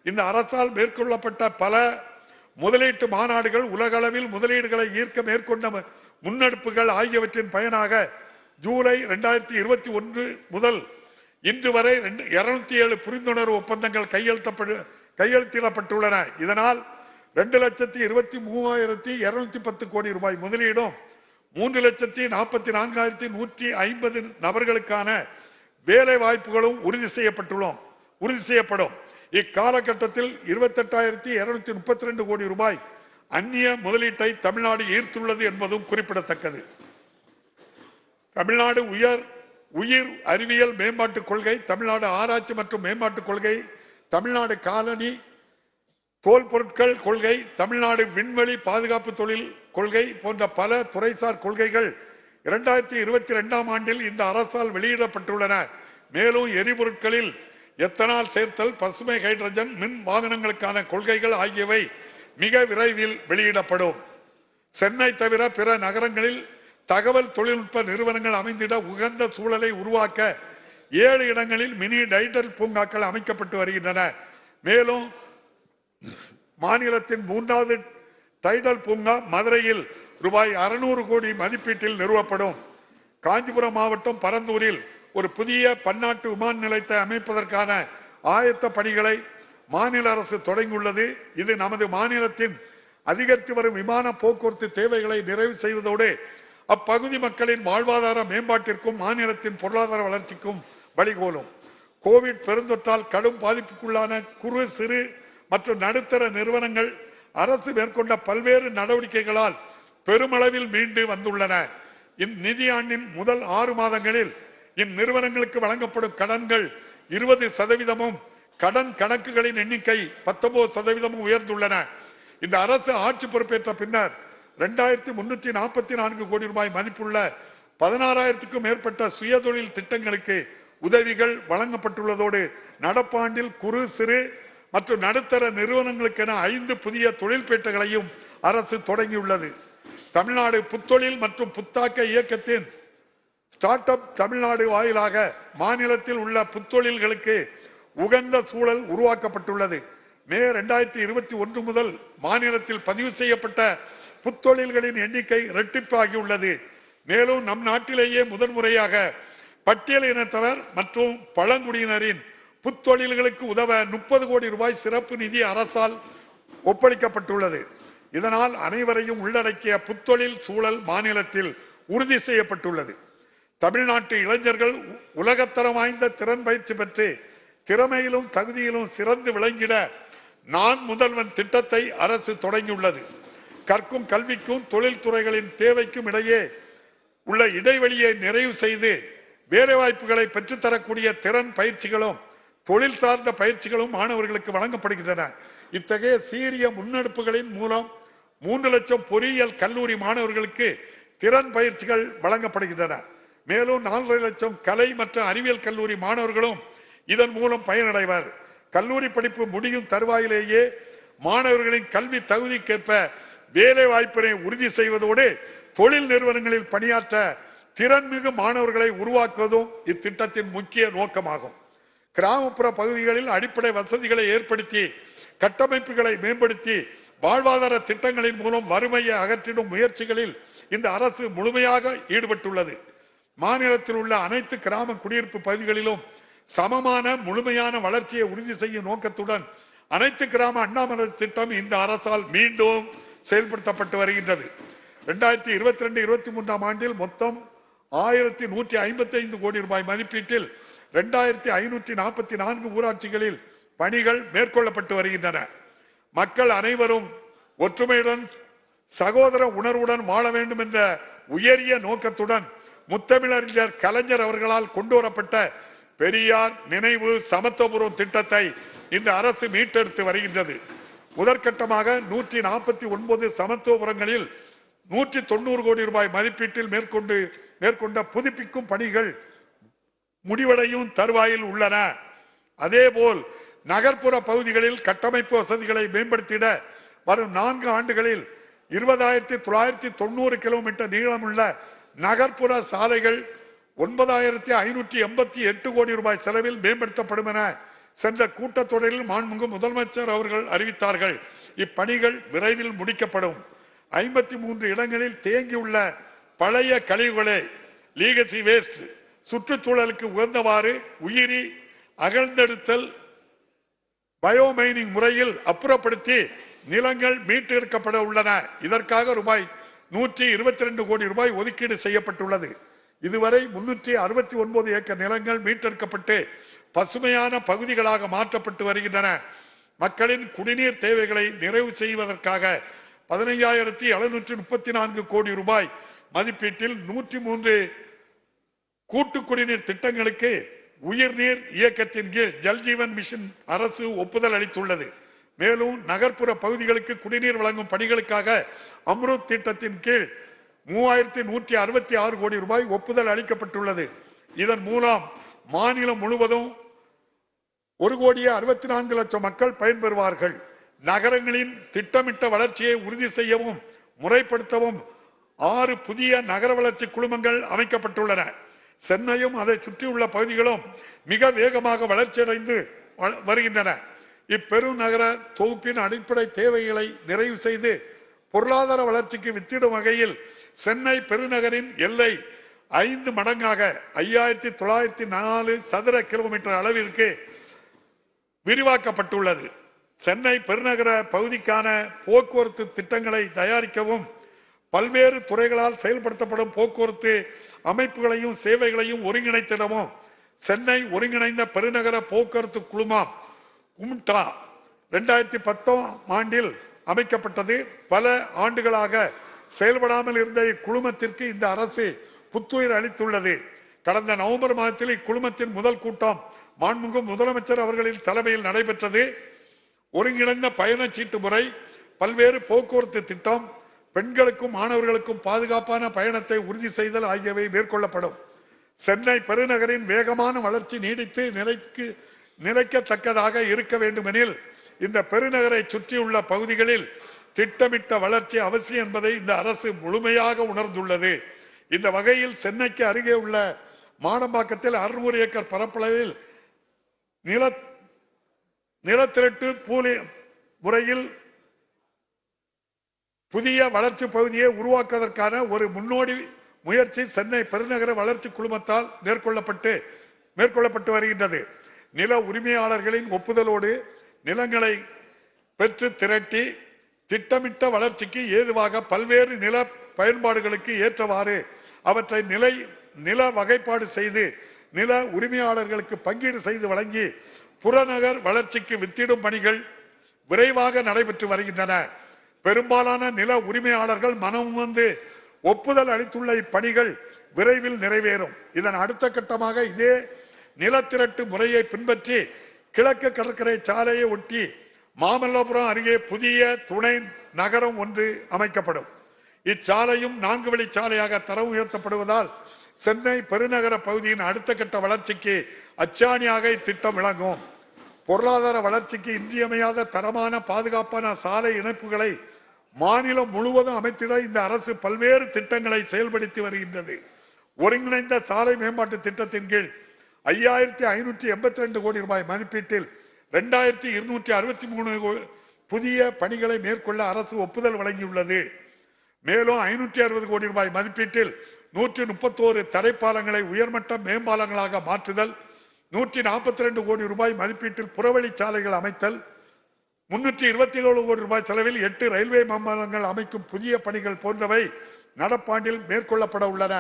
இந்த அரசால் மேற்கொள்ளப்பட்ட பல முதலீட்டு மாநாடுகள், உலக அளவில் முதலீடுகளை ஈர்க்க மேற்கொண்ட முன்னெடுப்புகள் ஆகியவற்றின் பயனாக ஜூலை 2021 முதல் இன்று வரை 207 புரிந்துணர்வு ஒப்பந்தங்கள் கையெழுத்திடப்பட்டுள்ளன. இதனால் 2,23,210 கோடி ரூபாய் முதலீடும் 3,44,150 நபர்களுக்கான வேலை வாய்ப்புகளும் உறுதி செய்யப்படும். இக்காலகட்டத்தில் 28,232 கோடி ரூபாய் அந்நிய முதலீட்டை தமிழ்நாடு ஈர்த்துள்ளது என்பதும் குறிப்பிடத்தக்கது. தமிழ்நாடு உயிர் அறிவியல் மேம்பாட்டுக் கொள்கை, தமிழ்நாடு ஆராய்ச்சி மற்றும் மேம்பாட்டுக் கொள்கை, தமிழ்நாடு காலனி தோல் பொருட்கள் கொள்கை, தமிழ்நாடு விண்வெளி பாதுகாப்பு தொழில் கொள்கை போன்ற பல துறைசார் கொள்கைகள் 2022ஆம் ஆண்டில் இந்த அரசால் வெளியிடப்பட்டுள்ளன. மேலும் எரிபொருட்களில் எத்தனால் சேர்த்தல், பசுமை ஹைட்ரஜன், மின் வாகனங்களுக்கான கொள்கைகள் ஆகியவை மிக விரைவில் வெளியிடப்படும். சென்னை தவிர பிற நகரங்களில் தகவல் தொழில்நுட்ப நிறுவனங்கள் அமைந்திட உகந்த சூழலை உருவாக்க 7 இடங்களில் மினி டைடல் பூங்காக்கள் அமைக்கப்பட்டு வருகின்றன. மேலும் மாநிலத்தின் 3வது டைடல் பூங்கா மதுரையில் ரூபாய் 600 கோடி மதிப்பீட்டில் நிறுவப்படும். காஞ்சிபுரம் மாவட்டம் பரந்தூரில் ஒரு புதிய பன்னாட்டு விமான நிலையத்தை அமைப்பதற்கான ஆயத்த பணிகளை மாநில அரசு தொடங்கியுள்ளது. இது நமது மாநிலத்தின் அதிகரித்து வரும் விமான போக்குவரத்து தேவைகளை நிறைவு செய்வதோடு அப்பகுதி மக்களின் வாழ்வாதார மேம்பாட்டிற்கும் மாநிலத்தின் பொருளாதார வளர்ச்சிக்கும் வழிகோலும். கோவிட் பெருந்தொற்றால் கடும் பாதிப்புக்குள்ளான குறு சிறு மற்றும் நடுத்தர நிறுவனங்கள் அரசு மேற்கொண்ட பல்வேறு நடவடிக்கைகளால் பெருமளவில் மீண்டு வந்துள்ளன. இந்நிதியாண்டின் முதல் 6 மாதங்களில் இந்நிறுவனங்களுக்கு வழங்கப்படும் கடன்கள் 20%, கடன் கணக்குகளின் எண்ணிக்கை 19% உயர்ந்துள்ளன. இந்த அரசு ஆட்சி பொறுப்பேற்ற பின்னர் 2344 கோடி ரூபாய் மதிப்புள்ள 16,000க்கும் மேற்பட்ட சுயதொழில் திட்டங்களுக்கு உதவிகள் வழங்கப்பட்டுள்ளதோடு நடப்பாண்டில் குறு சிறு மற்றும் நடுத்தர நிறுவனங்களுக்கென 5 புதிய தொழில்பேட்டைகளையும் அரசு தொடங்கியுள்ளது. தமிழ்நாடு புத்தொழில் மற்றும் புத்தாக்க இயக்கத்தின் ஸ்டார்ட் அப் தமிழ்நாடு வாயிலாக மாநிலத்தில் உள்ள புத்தொழில்களுக்கு உகந்த சூழல் உருவாக்கப்பட்டுள்ளது. மே 2021 முதல் மாநிலத்தில் பதிவு செய்யப்பட்ட புத்தொழில்களின் எண்ணிக்கை இரட்டிப்பாகியுள்ளது. மேலும் நம் நாட்டிலேயே முதன்முறையாக பட்டியலினத்தவர் மற்றும் பழங்குடியினரின் புத்தொழில்களுக்கு உதவ 30 கோடி ரூபாய் சிறப்பு நிதி அரசால் ஒப்படைக்கப்பட்டுள்ளது. இதனால் அனைவரையும் உள்ளடக்கிய புத்தொழில் சூழல் மாநிலத்தில் உறுதி செய்யப்பட்டுள்ளது. தமிழ்நாட்டு இளைஞர்கள் உலகத்தரம் வாய்ந்த திறன் பயிற்சி பெற்று திறமையிலும் தகுதியிலும் சிறந்து விளங்கிட நான் முதல்வன் திட்டத்தை அரசு தொடங்கியுள்ளது. கற்கும் கல்விக்கும் தொழில்துறைகளின் தேவைக்கும் இடையே உள்ள இடைவெளியை நிறைவு செய்து வேலைவாய்ப்புகளை பெற்றுத்தரக்கூடிய திறன் பயிற்சிகளும் தொழில் சார்ந்த பயிற்சிகளும் மாணவர்களுக்கு வழங்கப்படுகின்றன. இத்தகைய சீரிய முன்னெடுப்புகளின் மூலம் 3 லட்சம் பொறியியல் கல்லூரி மாணவர்களுக்கு திறன் பயிற்சிகள் வழங்கப்படுகின்றன. மேலும் 4.5 லட்சம் கலை மற்றும் அறிவியல் கல்லூரி மாணவர்களும் இதன் மூலம் பயனடைவர். கல்லூரி படிப்பு முடியும் தருவாயிலேயே மாணவர்களின் கல்வி தகுதிக்கேற்ப வேலை வாய்ப்பினை உறுதி செய்வதோடு தொழில் நிறுவனங்களில் பணியாற்ற திறன்மிகு மாணவர்களை உருவாக்குவதும் இத்திட்டத்தின் முக்கிய நோக்கமாகும். கிராமப்புற பகுதிகளில் அடிப்படை வசதிகளை ஏற்படுத்தி கட்டமைப்புகளை மேம்படுத்தி வாழ்வாதார திட்டங்களின் மூலம் வறுமையை அகற்றிடும் முயற்சிகளில் இந்த அரசு முழுமையாக ஈடுபட்டுள்ளது. மாநிலத்தில் உள்ள அனைத்து கிராம குடியிருப்பு பகுதிகளிலும் சமமான முழுமையான வளர்ச்சியை உறுதி செய்யும் நோக்கத்துடன் அனைத்து கிராம அண்ணாமலை திட்டம் இந்த அரசால் மீண்டும் செயல்படுத்தப்பட்டு வருகின்றது. 2022-23 ஆண்டில் மொத்தம் 1155 கோடி ரூபாய் மதிப்பீட்டில் 2544 ஊராட்சிகளில் பணிகள் மேற்கொள்ளப்பட்டு வருகின்றன. மக்கள் அனைவரும் ஒற்றுமையுடன் சகோதர உணர்வுடன் வாழ வேண்டும் என்ற உயரிய நோக்கத்துடன் முத்தமிழறிஞர் கலைஞர் அவர்களால் கொண்டு வரப்பட்ட பெரியார் நினைவு சமத்துவபூர்வ திட்டத்தை இந்த அரசு மீட்டெடுத்து வருகின்றது. முதற்கட்டமாக 149 சமத்துவபுரங்களில் 190 கோடி ரூபாய் மதிப்பீட்டில் மேற்கொண்ட புதுப்பிக்கும் பணிகள் முடிவடையும் தருவாயில் உள்ளன. அதேபோல் நகர்ப்புற பகுதிகளில் கட்டமைப்பு வசதிகளை மேம்படுத்திட வரும் 4 ஆண்டுகளில் 20,990 கிலோமீட்டர் நீளமுள்ள நகர்ப்புற சாலைகள் 9,588 கோடி ரூபாய் செலவில் மேம்படுத்தப்படும் என சென்ற கூட்டத்தொடரில் மாண்புமிகு முதலமைச்சர் அவர்கள் அறிவித்தார்கள். இப்பணிகள் விரைவில் முடிக்கப்படும். 53 இடங்களில் தேங்கியுள்ள பழைய கழிவுகளை லீகசி வேஸ்ட் சுற்றுச்சூழலுக்கு உகந்தவாறு உயிரி அகழ்ந்தெடுத்தல் பயோமைனிங் முறையில் அப்புறப்படுத்தி நிலங்கள் மீட்டெடுக்கப்பட உள்ளன. இதற்காக ரூபாய் 122 கோடி ரூபாய் ஒதுக்கீடு செய்யப்பட்டுள்ளது. இதுவரை 369 ஏக்கர் நிலங்கள் மீட்டெடுக்கப்பட்டு பசுமையான பகுதிகளாக மாற்றப்பட்டு வருகின்றன. மக்களின் குடிநீர் தேவைகளை நிறைவு செய்வதற்காக 15,734 கோடி ரூபாய் மதிப்பீட்டில் 103 கூட்டு குடிநீர் திட்டங்களுக்கு உயிர்நீர் இயக்கத்தின் கீழ் ஜல்ஜீவன் மிஷன் அரசு ஒப்புதல் அளித்துள்ளது. மேலும் நகர்ப்புற பகுதிகளுக்கு குடிநீர் வழங்கும் பணிகளுக்காக அம்ருத் திட்டத்தின் கீழ் 3,166 கோடி ரூபாய் ஒப்புதல் அளிக்கப்பட்டுள்ளது. இதன் மூலம் மாநிலம் முழுவதும் 1,64,00,000 மக்கள் பயன்பெறுவார்கள். நகரங்களின் திட்டமிட்ட வளர்ச்சியை உறுதி செய்யவும் முறைப்படுத்தவும் 6 புதிய நகர வளர்ச்சி குழுமங்கள் அமைக்கப்பட்டுள்ளன. சென்னையும் அதை சுற்றியுள்ள பகுதிகளும் மிக வேகமாக வளர்ச்சியடைந்து வருகின்றன. இப்பெருநகர தொகுப்பின் அடிப்படை தேவைகளை நிறைவு செய்து பொருளாதார வளர்ச்சிக்கு வித்திடும் வகையில் சென்னை பெருநகரின் எல்லை 5 மடங்காக 5904 சதுர கிலோமீட்டர் அளவிற்கு விரிவாக்கப்பட்டுள்ளது. சென்னை பெருநகர பகுதிக்கான போக்குவரத்து திட்டங்களை தயாரிக்கவும் பல்வேறு துறைகளால் செயல்படுத்தப்படும் போக்குவரத்து அமைப்புகளையும் சேவைகளையும் ஒருங்கிணைத்திடவும் சென்னை ஒருங்கிணைந்த பெருநகர போக்குவரத்து குழுமம் கும்டா 2010 ஆண்டில் அமைக்கப்பட்டது. பல ஆண்டுகளாக செயல்படாமல் இருந்த இக்குழுமத்திற்கு இந்த அரசு புத்துயிர் அளித்துள்ளது. கடந்த நவம்பர் மாதத்தில் இக்குழுமத்தின் முதல் கூட்டம் மாண்புமிகு முதலமைச்சர் அவர்களின் தலைமையில் நடைபெற்றது. ஒருங்கிணைந்த பயணச்சீட்டு முறை, பல்வேறு போக்குவரத்து திட்டம், பெண்களுக்கும் மாணவர்களுக்கும் பாதுகாப்பான பயணத்தை உறுதி செய்தல் ஆகியவை மேற்கொள்ளப்படும். சென்னை பெருநகரின் வேகமான வளர்ச்சி நீடித்து நிலைக்கத்தக்கதாக இருக்க வேண்டுமெனில் இந்த பெருநகரை சுற்றியுள்ள பகுதிகளில் திட்டமிட்ட வளர்ச்சி அவசியம் என்பதை இந்த அரசு முழுமையாக உணர்ந்துள்ளது. இந்த வகையில் சென்னைக்கு அருகே உள்ள மாடம்பாக்கத்தில் 600 ஏக்கர் பரப்பளவில் நிலத்திரட்டு முறையில் புதிய வளர்ச்சி பகுதியை உருவாக்குவதற்கான ஒரு முன்னோடி முயற்சி சென்னை பெருநகர வளர்ச்சி குழுமத்தால் மேற்கொள்ளப்பட்டு வருகின்றது. நில உரிமையாளர்களின் ஒப்புதலோடு நிலங்களை பெற்று திரட்டி திட்டமிட்ட வளர்ச்சிக்கு ஏதுவாக பல்வேறு நில பயன்பாடுகளுக்கு ஏற்றவாறு அவற்றை நில வகைப்பாடு செய்து நில உரிமையாளர்களுக்கு பங்கீடு செய்து வழங்கி புறநகர் வளர்ச்சிக்கு வித்திடும் பணிகள் விரைவாக நடைபெற்று வருகின்றன. பெரும்பாலான நில உரிமையாளர்கள் மனம் வந்து ஒப்புதல் அளித்துள்ள இப்பணிகள் விரைவில் நிறைவேறும். இதன் அடுத்த கட்டமாக இதே நிலத்திரட்டு முறையை பின்பற்றி கிழக்கு கடற்கரை சாலையை ஒட்டி மாமல்லபுரம் அருகே புதிய துணை நகரம் ஒன்று அமைக்கப்படும். இச்சாலையும் 4 வழி சாலையாக தரம் உயர்த்தப்படுவதால் சென்னை பெருநகர பகுதியின் அடுத்த கட்ட வளர்ச்சிக்கு அச்சாணியாக இத்திட்டம் விளங்கும். பொருளாதார வளர்ச்சிக்கு இன்றியமையாத தரமான பாதுகாப்பான சாலை இணைப்புகளை மாநிலம் முழுவதும் அமைத்திட இந்த அரசு பல்வேறு திட்டங்களை செயல்படுத்தி வருகின்றது. ஒருங்கிணைந்த சாலை மேம்பாட்டு திட்டத்தின் கீழ் 5582 கோடி ரூபாய் மதிப்பீட்டில் 2263 புதிய பணிகளை மேற்கொள்ள அரசு ஒப்புதல் வழங்கியுள்ளது. மேலும் 560 கோடி ரூபாய் மதிப்பீட்டில் 131 தரைப்பாலங்களை உயர்மட்ட மேம்பாலங்களாக மாற்றுதல், 142 கோடி ரூபாய் மதிப்பீட்டில் புறவழி சாலைகள் அமைத்தல், 327 கோடி ரூபாய் செலவில் 8 ரயில்வே மேம்பாலங்கள் அமைக்கும் புதிய பணிகள் போன்றவை நடப்பாண்டில் மேற்கொள்ளப்பட உள்ளன.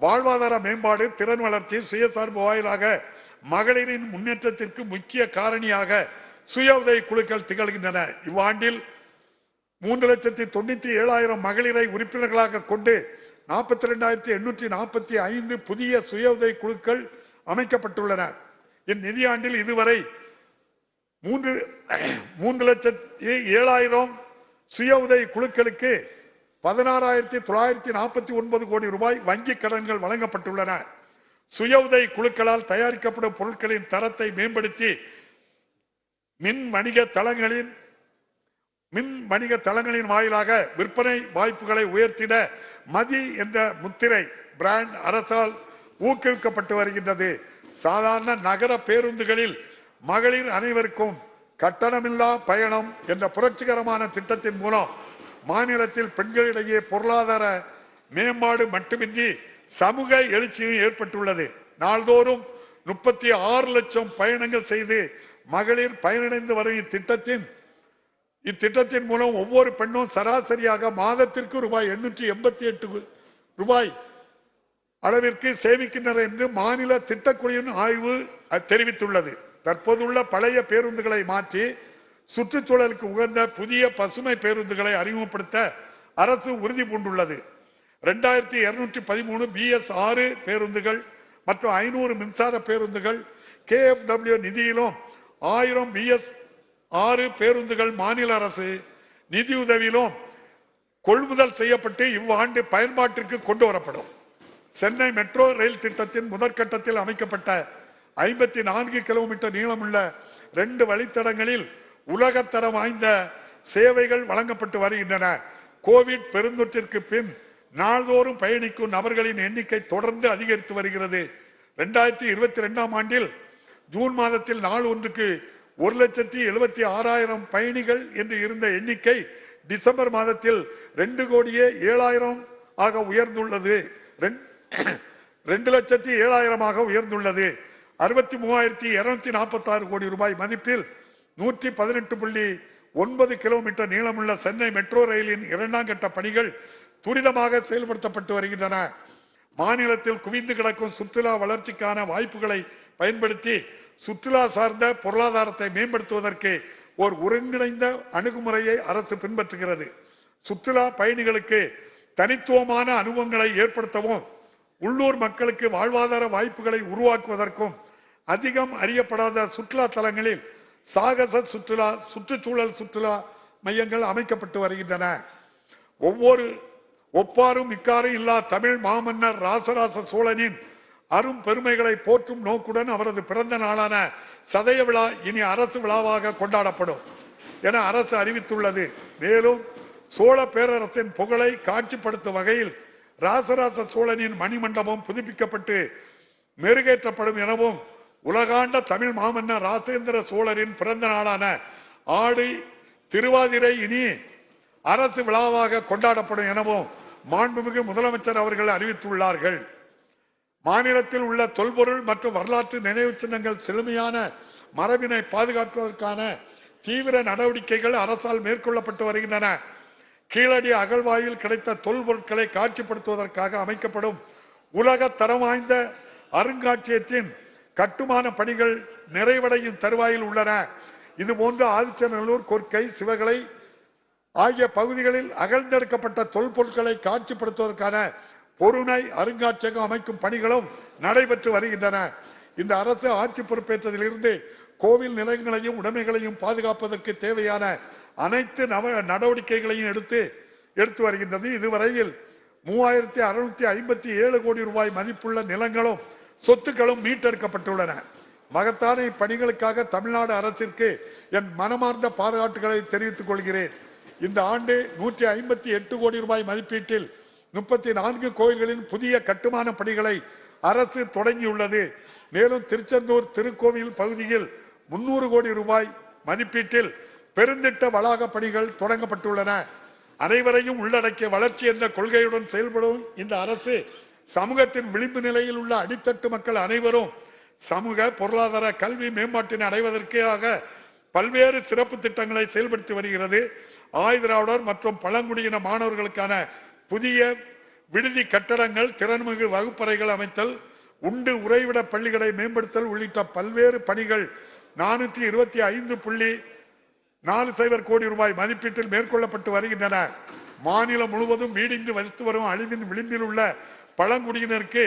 வாழ்வாதார மேம்பாடு, திறன் வளர்ச்சி, சுயசார்பு வாயிலாக மகளிரின் முன்னேற்றத்திற்கு முக்கிய காரணியாக சுய உதவி குழுக்கள் திகழ்கின்றன. இவ்வாண்டில் 3,97,000 மகளிரை உறுப்பினர்களாக கொண்டு 42,845 புதிய சுய உதவி குழுக்கள் அமைக்கப்பட்டுள்ளன. இந்நிதியாண்டில் இதுவரை 3,07,000 சுய உதவி குழுக்களுக்கு 16,949 கோடி ரூபாய் வங்கி கடன்கள் வழங்கப்பட்டுள்ளன. சுய உதவி குழுக்களால் தயாரிக்கப்படும் பொருட்களின் தரத்தை மேம்படுத்தி மின் வணிக தளங்களின் வாயிலாக விற்பனை வாய்ப்புகளை உயர்த்திட மதி என்ற முத்திரை பிராண்ட் அரசால் ஊக்குவிக்கப்பட்டு வருகின்றது. சாதாரண நகர பேருந்துகளில் மகளிர் அனைவருக்கும் கட்டணமில்லா பயணம் என்ற புரட்சிகரமான திட்டத்தின் மூலம் மாநிலத்தில் பெண்களிடையே பொருளாதார மேம்பாடு மட்டுமின்றி சமூக எழுச்சியும் ஏற்பட்டுள்ளது. நாள்தோறும் 36 லட்சம் பயணங்கள் செய்து மகளிர் பயனடைந்து வரும் இத்திட்டத்தின் மூலம் ஒவ்வொரு பெண்ணும் சராசரியாக மாதத்திற்கு ரூபாய் 888 ரூபாய் அளவிற்கு சேமிக்கின்றனர் என்று மாநில திட்டக்குழுவின் ஆய்வு தெரிவித்துள்ளது. தற்போதுள்ள பழைய பேருந்துகளை மாற்றி சுற்றுச்சூழலுக்கு உகந்த புதிய பசுமை பேருந்துகளை அறிமுகப்படுத்த அரசு உறுதி பூண்டுள்ளது. 2213 BS6 பேருந்துகள் மற்றும் 500 மின்சார பேருந்துகள் KFW நிதியிலும் 1000 BS6 பேருந்துகள் மாநில அரசு நிதியுதவியிலும் கொள்முதல் செய்யப்பட்டு இவ்வாண்டு பயன்பாட்டிற்கு கொண்டு வரப்படும். சென்னை மெட்ரோ ரயில் திட்டத்தின் முதற்கட்டத்தில் அமைக்கப்பட்ட 54 கிலோமீட்டர் நீளமுள்ள 2 வழித்தடங்களில் உலகத்தரம் வாய்ந்த சேவைகள் வழங்கப்பட்டு வருகின்றன. கோவிட் பெருந்தொற்றிற்கு பின் நாள்தோறும் பயணிக்கும் நபர்களின் எண்ணிக்கை தொடர்ந்து அதிகரித்து வருகிறது. 2022 ஆண்டில் ஜூன் மாதத்தில் நாள் ஒன்றுக்கு 1,76,000 பயணிகள் என்று இருந்த எண்ணிக்கை டிசம்பர் மாதத்தில் 2,07,000 ஆக உயர்ந்துள்ளது. 2,07,000 உயர்ந்துள்ளது. 63,246 கோடி ரூபாய் மதிப்பில் 118.9 கிலோமீட்டர் நீளமுள்ள சென்னை மெட்ரோ ரயிலின் 2ஆம் கட்ட பணிகள் துரிதமாக செயல்படுத்தப்பட்டு வருகின்றன. மாநிலத்தில் குவிந்து கிடக்கும் சுற்றுலா வளர்ச்சிக்கான வாய்ப்புகளை பயன்படுத்தி சுற்றுலா சார்ந்த பொருளாதாரத்தை மேம்படுத்துவதற்கு ஒரு ஒருங்கிணைந்த அணுகுமுறையை அரசு பின்பற்றுகிறது. சுற்றுலா பயணிகளுக்கு தனித்துவமான அனுபவங்களை ஏற்படுத்தவும் உள்ளூர் மக்களுக்கு வாழ்வாதார வாய்ப்புகளை உருவாக்குவதற்கும் அதிகம் அறியப்படாத சுற்றுலா தலங்களில் சாகச சுற்றுலா சுற்றுச்சூழல் சுற்றுலா மையங்கள் அமைக்கப்பட்டு வருகின்றன. ஒப்பாரும் இக்காரும் இல்லா தமிழ் மாமன்னர் ராசராச சோழனின் அரும் பெருமைகளை போற்றும் நோக்குடன் அவரது பிறந்த நாளான சதய விழா இனி அரசு விழாவாக கொண்டாடப்படும் என அரசு அறிவித்துள்ளது. மேலும் சோழ பேரரசின் புகழை காட்சிப்படுத்தும் வகையில் ராசராச சோழனின் மணிமண்டபம் புதுப்பிக்கப்பட்டு மெருகேற்றப்படும் எனவும் உலகாண்ட தமிழ் மாமன்னர் ராசேந்திர சோழரின் பிறந்த நாளான ஆடி திருவாதிரை இனி அரசு விழாவாக கொண்டாடப்படும் எனவும் மாண்புமிகு முதலமைச்சர் அவர்கள் அறிவித்துள்ளார்கள். மாநிலத்தில் உள்ள தொல்பொருள் மற்றும் வரலாற்று நினைவு சின்னங்கள் செழுமையான மரபினை பாதுகாப்பதற்கான தீவிர நடவடிக்கைகள் அரசால் மேற்கொள்ளப்பட்டு வருகின்றன. கீழடி அகழ்வாயில் கிடைத்த தொல்பொருட்களை காட்சிப்படுத்துவதற்காக அமைக்கப்படும் உலக தரம் வாய்ந்த அருங்காட்சியகத்தின் கட்டுமான பணிகள் நிறைவடையும் தருவாயில் உள்ளன. இதுபோன்று ஆதிச்சநல்லூர், கொற்கை, சிவகலை ஆகிய பகுதிகளில் அகழ்ந்தெடுக்கப்பட்ட தொல்பொருட்களை காட்சிப்படுத்துவதற்கான பொருணை அருங்காட்சியகம் அமைக்கும் பணிகளும் நடைபெற்று வருகின்றன. இந்த அரசு ஆட்சி பொறுப்பேற்றதிலிருந்து கோவில் நிலையங்களையும் உடைமைகளையும் பாதுகாப்பதற்கு தேவையான அனைத்து நடவடிக்கைகளையும் எடுத்து வருகின்றது. இதுவரையில் 3,657 கோடி ரூபாய் மதிப்புள்ள நிலங்களும் சொத்துக்களும் மீட்டெடுக்கப்பட்டுள்ளன. மகத்தான இப்பணிகளுக்காக தமிழ்நாடு அரசிற்கு என் மனமார்ந்த பாராட்டுகளை தெரிவித்துக் கொள்கிறேன். இந்த ஆண்டு 158 கோடி ரூபாய் மதிப்பீட்டில் 34 கோயில்களின் புதிய கட்டுமான பணிகளை அரசு தொடங்கியுள்ளது. மேலும் திருச்செந்தூர் திருக்கோவில் பகுதியில் 300 கோடி ரூபாய் மதிப்பீட்டில் பெருந்திட்ட வளாக பணிகள் தொடங்கப்பட்டுள்ளன. அனைவரையும் உள்ளடக்கிய வளர்ச்சி என்ற கொள்கையுடன் செயல்படும் இந்த அரசு சமூகத்தின் விளிம்பு நிலையில் உள்ள அடித்தட்டு மக்கள் அனைவரும் சமூக பொருளாதார கல்வி மேம்பாட்டினை அடைவதற்காக பல்வேறு சிறப்பு திட்டங்களை செயல்படுத்தி வருகிறது. ஆயுதிராவிடர் மற்றும் பழங்குடியின மாணவர்களுக்கான புதிய விடுதி கட்டடங்கள், திறன்மிகு வகுப்பறைகள் அமைத்தல், உண்டு உறைவிட பள்ளிகளை மேம்படுத்தல் உள்ளிட்ட பல்வேறு பணிகள் 425.40 கோடி ரூபாய் மதிப்பீட்டில் மேற்கொள்ளப்பட்டு வருகின்றன. மாநிலம் முழுவதும் வீடின்றி வசித்து வரும் அழிவின் விளிம்பில் உள்ள பழங்குடியினருக்கு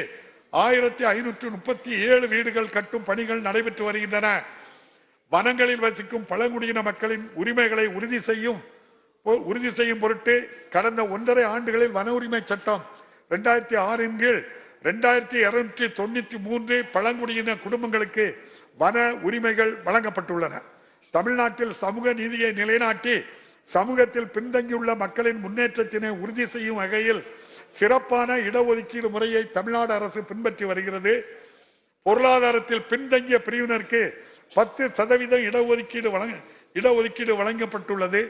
1,537 வீடுகள் கட்டும் பணிகள் நடைபெற்று வருகின்றன. வனங்களில் வசிக்கும் பழங்குடியின மக்களின் உரிமைகளை உறுதி செய்யும் பொருட்டு கடந்த 1.5 ஆண்டுகளில் வன உரிமை சட்டம் 2006 கீழ் 2,293 பழங்குடியின குடும்பங்களுக்கு வன உரிமைகள் வழங்கப்பட்டுள்ளன. தமிழ்நாட்டில் சமூக நீதியை நிலைநாட்டி சமூகத்தில் பின்தங்கியுள்ள மக்களின் முன்னேற்றத்தினை உறுதி செய்யும் வகையில் சிறப்பான இடஒதுக்கீடு முறையை தமிழ்நாடு அரசு பின்பற்றி வருகிறது. பொருளாதாரத்தில் பின்தங்கிய பிரிவினருக்கு 10% இடஒதுக்கீடு வழங்கப்பட்டுள்ளது.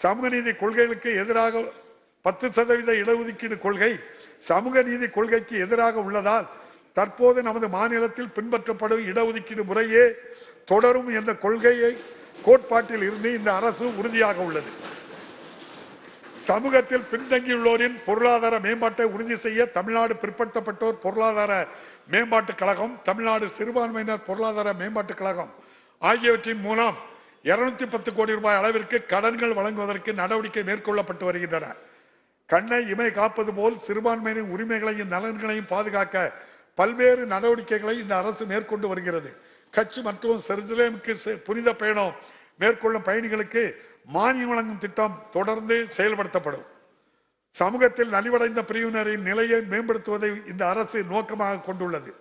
சமூக நீதி கொள்கைகளுக்கு எதிராக 10% இடஒதுக்கீடு கொள்கை சமூக நீதி கொள்கைக்கு எதிராக உள்ளதால் தற்போது நமது மாநிலத்தில் பின்பற்றப்படும் இடஒதுக்கீடு முறையே தொடரும் என்ற கொள்கையை கோட்பாட்டில் இருந்து இந்த அரசு உறுதியாக உள்ளது. சமூகத்தில் பின்தங்கியுள்ளோரின் பொருளாதார மேம்பாட்டை உறுதி செய்ய தமிழ்நாடு பிற்படுத்தப்பட்டோர் பொருளாதார மேம்பாட்டுக் கழகம், தமிழ்நாடு சிறுபான்மையினர் பொருளாதார மேம்பாட்டுக் கழகம் ஆகியவற்றின் மூலம் 210 கோடி ரூபாய் அளவிற்கு கடன்கள் வழங்குவதற்கு நடவடிக்கை மேற்கொள்ளப்பட்டு வருகின்றன. கண்ணை இமை காப்பது போல் சிறுபான்மையினர் உரிமைகளையும் நலன்களையும் பாதுகாக்க பல்வேறு நடவடிக்கைகளை இந்த அரசு மேற்கொண்டு வருகிறது. கட்சி மற்றும் செருசலேமுக்கு புனித பயணம் மேற்கொள்ளும் பயணிகளுக்கு மானியம் வழங்கும் திட்டம் தொடர்ந்து செயல்படுத்தப்படும். சமூகத்தில் நலிவடைந்த பிரிவினரின் நிலையை மேம்படுத்துவதை இந்த அரசு நோக்கமாக கொண்டுள்ளது.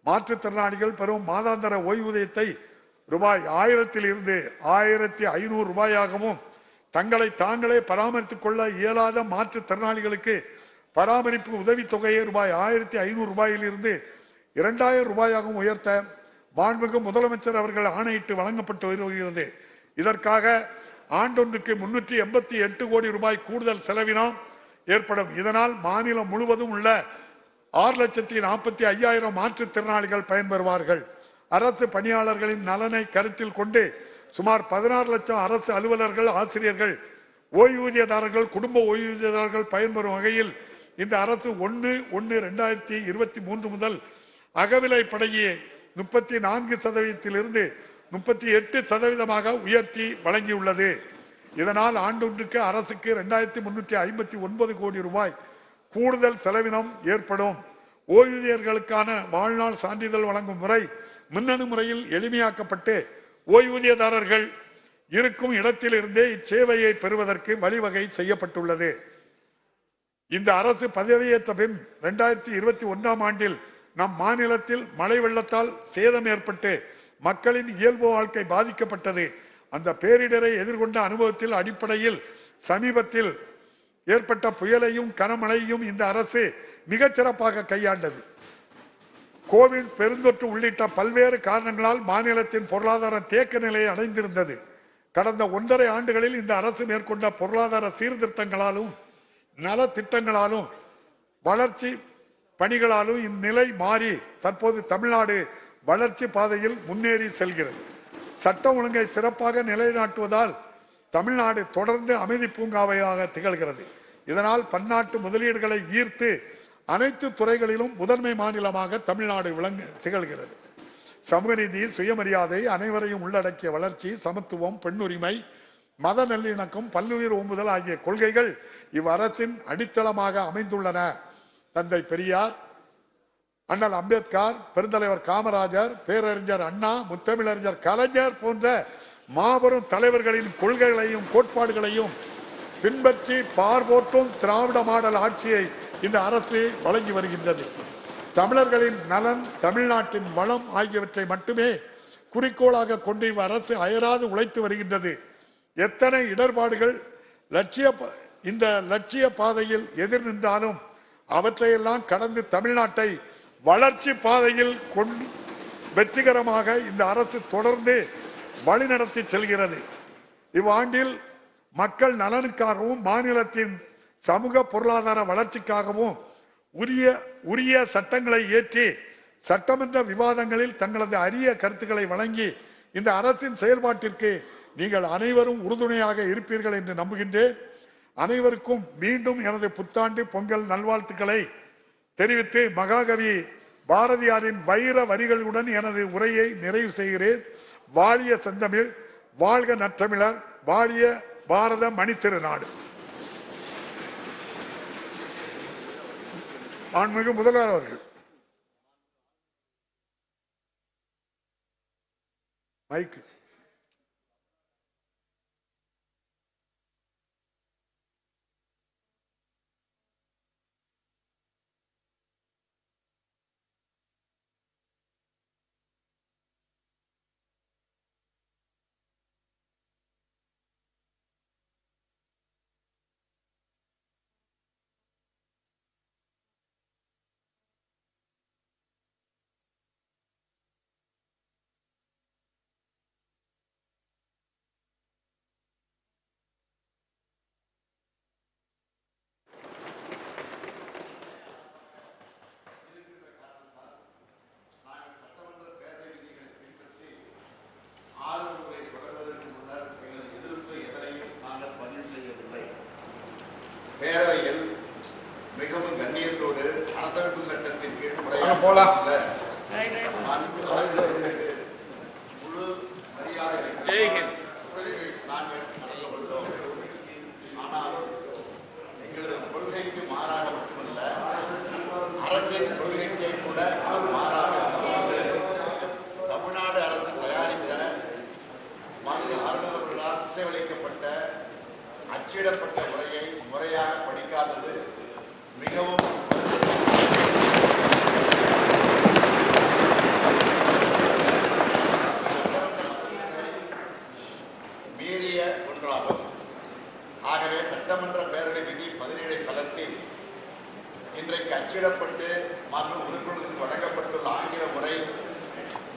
மாற்றுத்திறனாளிகள் பெறும் மாதாந்திர ஓய்வூதியத்தை ரூபாய் 1000 இருந்து 1,500 ரூபாயாகவும், தங்களை தாங்களே பராமரித்துக் கொள்ள இயலாத மாற்றுத்திறனாளிகளுக்கு பராமரிப்பு உதவித்தொகையை ரூபாய் 1,500 ரூபாயில் இருந்து 2,000 ரூபாயாகவும் உயர்த்த மாண்புமிகு முதலமைச்சர் அவர்கள் ஆணையிட்டு வழங்கப்பட்டு வருகிறது. இதற்காக ஆண்டொன்றுக்கு 388 கோடி ரூபாய் கூடுதல் செலவினம் ஏற்படும். இதனால் மாநிலம் முழுவதும் உள்ள 6,45,000 மாற்றுத்திறனாளிகள் பயன்பெறுவார்கள். அரசு பணியாளர்களின் நலனை கருத்தில் கொண்டு சுமார் 16 லட்சம் அரசு அலுவலர்கள், ஆசிரியர்கள், ஓய்வூதியதாரர்கள், குடும்ப ஓய்வூதியதாரர்கள் பயன்பெறும் வகையில் இந்த அரசு 1/1/2023 முதல் அகவிலைப்படையை 34% 38% உயர்த்தி வழங்கியுள்ளது. இதனால் ஆண்டொன்றுக்கு அரசுக்கு 2,359 கோடி ரூபாய் கூடுதல் செலவினம் ஏற்படும். ஓய்வூதியர்களுக்கான வாழ்நாள் சான்றிதழ் வழங்கும் முறை மின்னணு முறையில் எளிமையாக்கப்பட்டு ஓய்வூதியதாரர்கள் இருக்கும் இடத்திலிருந்தே இச்சேவையை பெறுவதற்கு வழிவகை செய்யப்பட்டுள்ளது. இந்த அரசு பதவியேற்ற பின் 2021 ஆண்டில் நம் மாநிலத்தில் மழை வெள்ளத்தால் சேதம் ஏற்பட்டு மக்களின் இயல்பு வாழ்க்கை பாதிக்கப்பட்டது. அந்த பேரிடரை எதிர்கொண்ட அனுபவத்தில் அடிப்படையில் சமீபத்தில் ஏற்பட்ட புயலையும் கனமழையையும் இந்த அரசு மிகச் சிறப்பாக கையாண்டது. கோவிட் பெருந்தொற்று உள்ளிட்ட பல்வேறு காரணங்களால் மாநிலத்தின் பொருளாதார தேக்க நிலையை அடைந்திருந்தது. கடந்த 1.5 ஆண்டுகளில் இந்த அரசு மேற்கொண்ட பொருளாதார சீர்திருத்தங்களாலும் நலத்திட்டங்களாலும் வளர்ச்சி பணிகளாலும் இந்நிலை மாறி தற்போது தமிழ்நாடு வளர்ச்சி பாதையில் முன்னேறி செல்கிறது. சட்டம் ஒழுங்கை சிறப்பாக நிலைநாட்டுவதால் தமிழ்நாடு தொடர்ந்து அமைதி பூங்காவையாக திகழ்கிறது. இதனால் பன்னாட்டு முதலீடுகளை ஈர்த்து அனைத்து துறைகளிலும் முதன்மை மாநிலமாக தமிழ்நாடு திகழ்கிறது. சமூக நீதி, சுயமரியாதை, அனைவரையும் உள்ளடக்கிய வளர்ச்சி, சமத்துவம், பெண்ணுரிமை, மத நல்லிணக்கம், பல்லுயிர் ஓம்புதல் ஆகிய கொள்கைகள் இவ்வரசின் அடித்தளமாக அமைந்துள்ளன. தந்தை பெரியார், அண்ணல் அம்பேத்கர், பெருந்தலைவர் காமராஜர், பேரறிஞர் அண்ணா, முத்தமிழறிஞர் கலைஞர் போன்ற மாபெரும் தலைவர்களின் கொள்கைகளையும் கோட்பாடுகளையும் பின்பற்றி பார்போட்டும் திராவிட மாடல் ஆட்சியை இந்த அரசு வழங்கி வருகின்றது. தமிழர்களின் நலன், தமிழ்நாட்டின் வளம் ஆகியவற்றை மட்டுமே குறிக்கோளாக கொண்டு இவ்வரசு அயராது உழைத்து வருகின்றது. எத்தனை இடர்பாடுகள் இந்த லட்சிய பாதையில் எதிர் நின்றாலும் அவற்றையெல்லாம் கடந்து தமிழ்நாட்டை வளர்ச்சி பாதையில் வெற்றிகரமாக இந்த அரசு தொடர்ந்து வழிநடத்தி செல்கிறது. இவ்வாண்டில் மக்கள் நலனுக்காகவும் மாநிலத்தின் சமூக பொருளாதார வளர்ச்சிக்காகவும் உரிய சட்டங்களை ஏற்றி சட்டமன்ற விவாதங்களில் தங்களது அரிய கருத்துக்களை வழங்கி இந்த அரசின் செயல்பாட்டிற்கு நீங்கள் அனைவரும் உறுதுணையாக இருப்பீர்கள் என்று நம்புகின்றேன். அனைவருக்கும் மீண்டும் எனது புத்தாண்டு பொங்கல் நல்வாழ்த்துக்களை தெரிவித்து மகாகவி பாரதியாரின் வைர வரிகளுடன் எனது உரையை நிறைவு செய்கிறேன். வாழிய செந்தமிழ், வாழ்க நற்றமிழர், வாழிய பாரத மணித்திருநாடு. மாண்புமிகு முதல்வர் அவர்கள் மைக்கு. பேரவையில் மிகவும் கண்ணியத்தோடு அரசமைப்பு சட்டத்தின் கீழ் முழு மரியாதை நாங்கள் நடந்து கொள்வோம். ஆனால் எங்களது கொள்கைக்கு மாறாக மட்டுமல்ல, அரசின் கொள்கைக்கு கூட மாறாக தமிழ்நாடு அரசு தயாரித்த மாநில ஆளுநர்களால் இசைவளிக்கப்பட்ட அச்சிடப்பட்ட முறையை முறையாக படிக்காதது மிகவும் மீறிய ஒன்றாகும். ஆகவே சட்டமன்ற பேரவை விதி 17 தளத்தில் இன்றைக்கு அச்சிடப்பட்டு மாண்பு உறுப்பினர்களுக்கு வழங்கப்பட்டுள்ள ஆங்கில முறை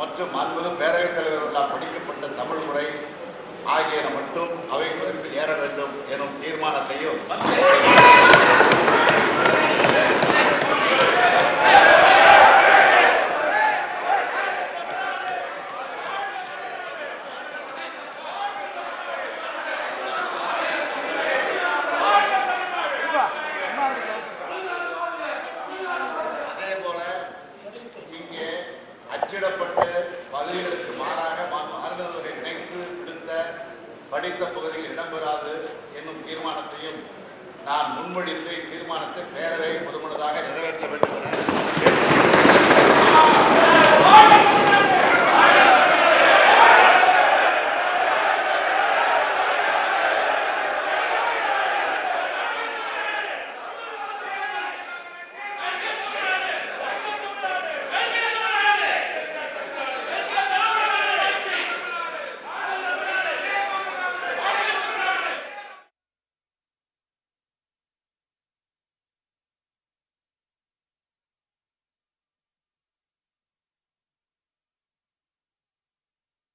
மற்றும் மாண்பு பேரவைத் தலைவர்களால் படிக்கப்பட்ட தமிழ் முறை ஆகியன மட்டும் அவை குறிப்பில் ஏற வேண்டும் எனும் தீர்மானத்தையும் அதேபோல இங்கே அச்சிடப்பட்டு பதில்களுக்கு மாறாக ஆளுநரை இணைத்து விடுத்த படித்த பகுதியில் இடம்பெறாது என்னும் தீர்மானத்தையும் நான் முன்மொழிந்து இத்தீர்மானத்தை பேரவை ஒருமனதாக நிறைவேற்ற வேண்டும் என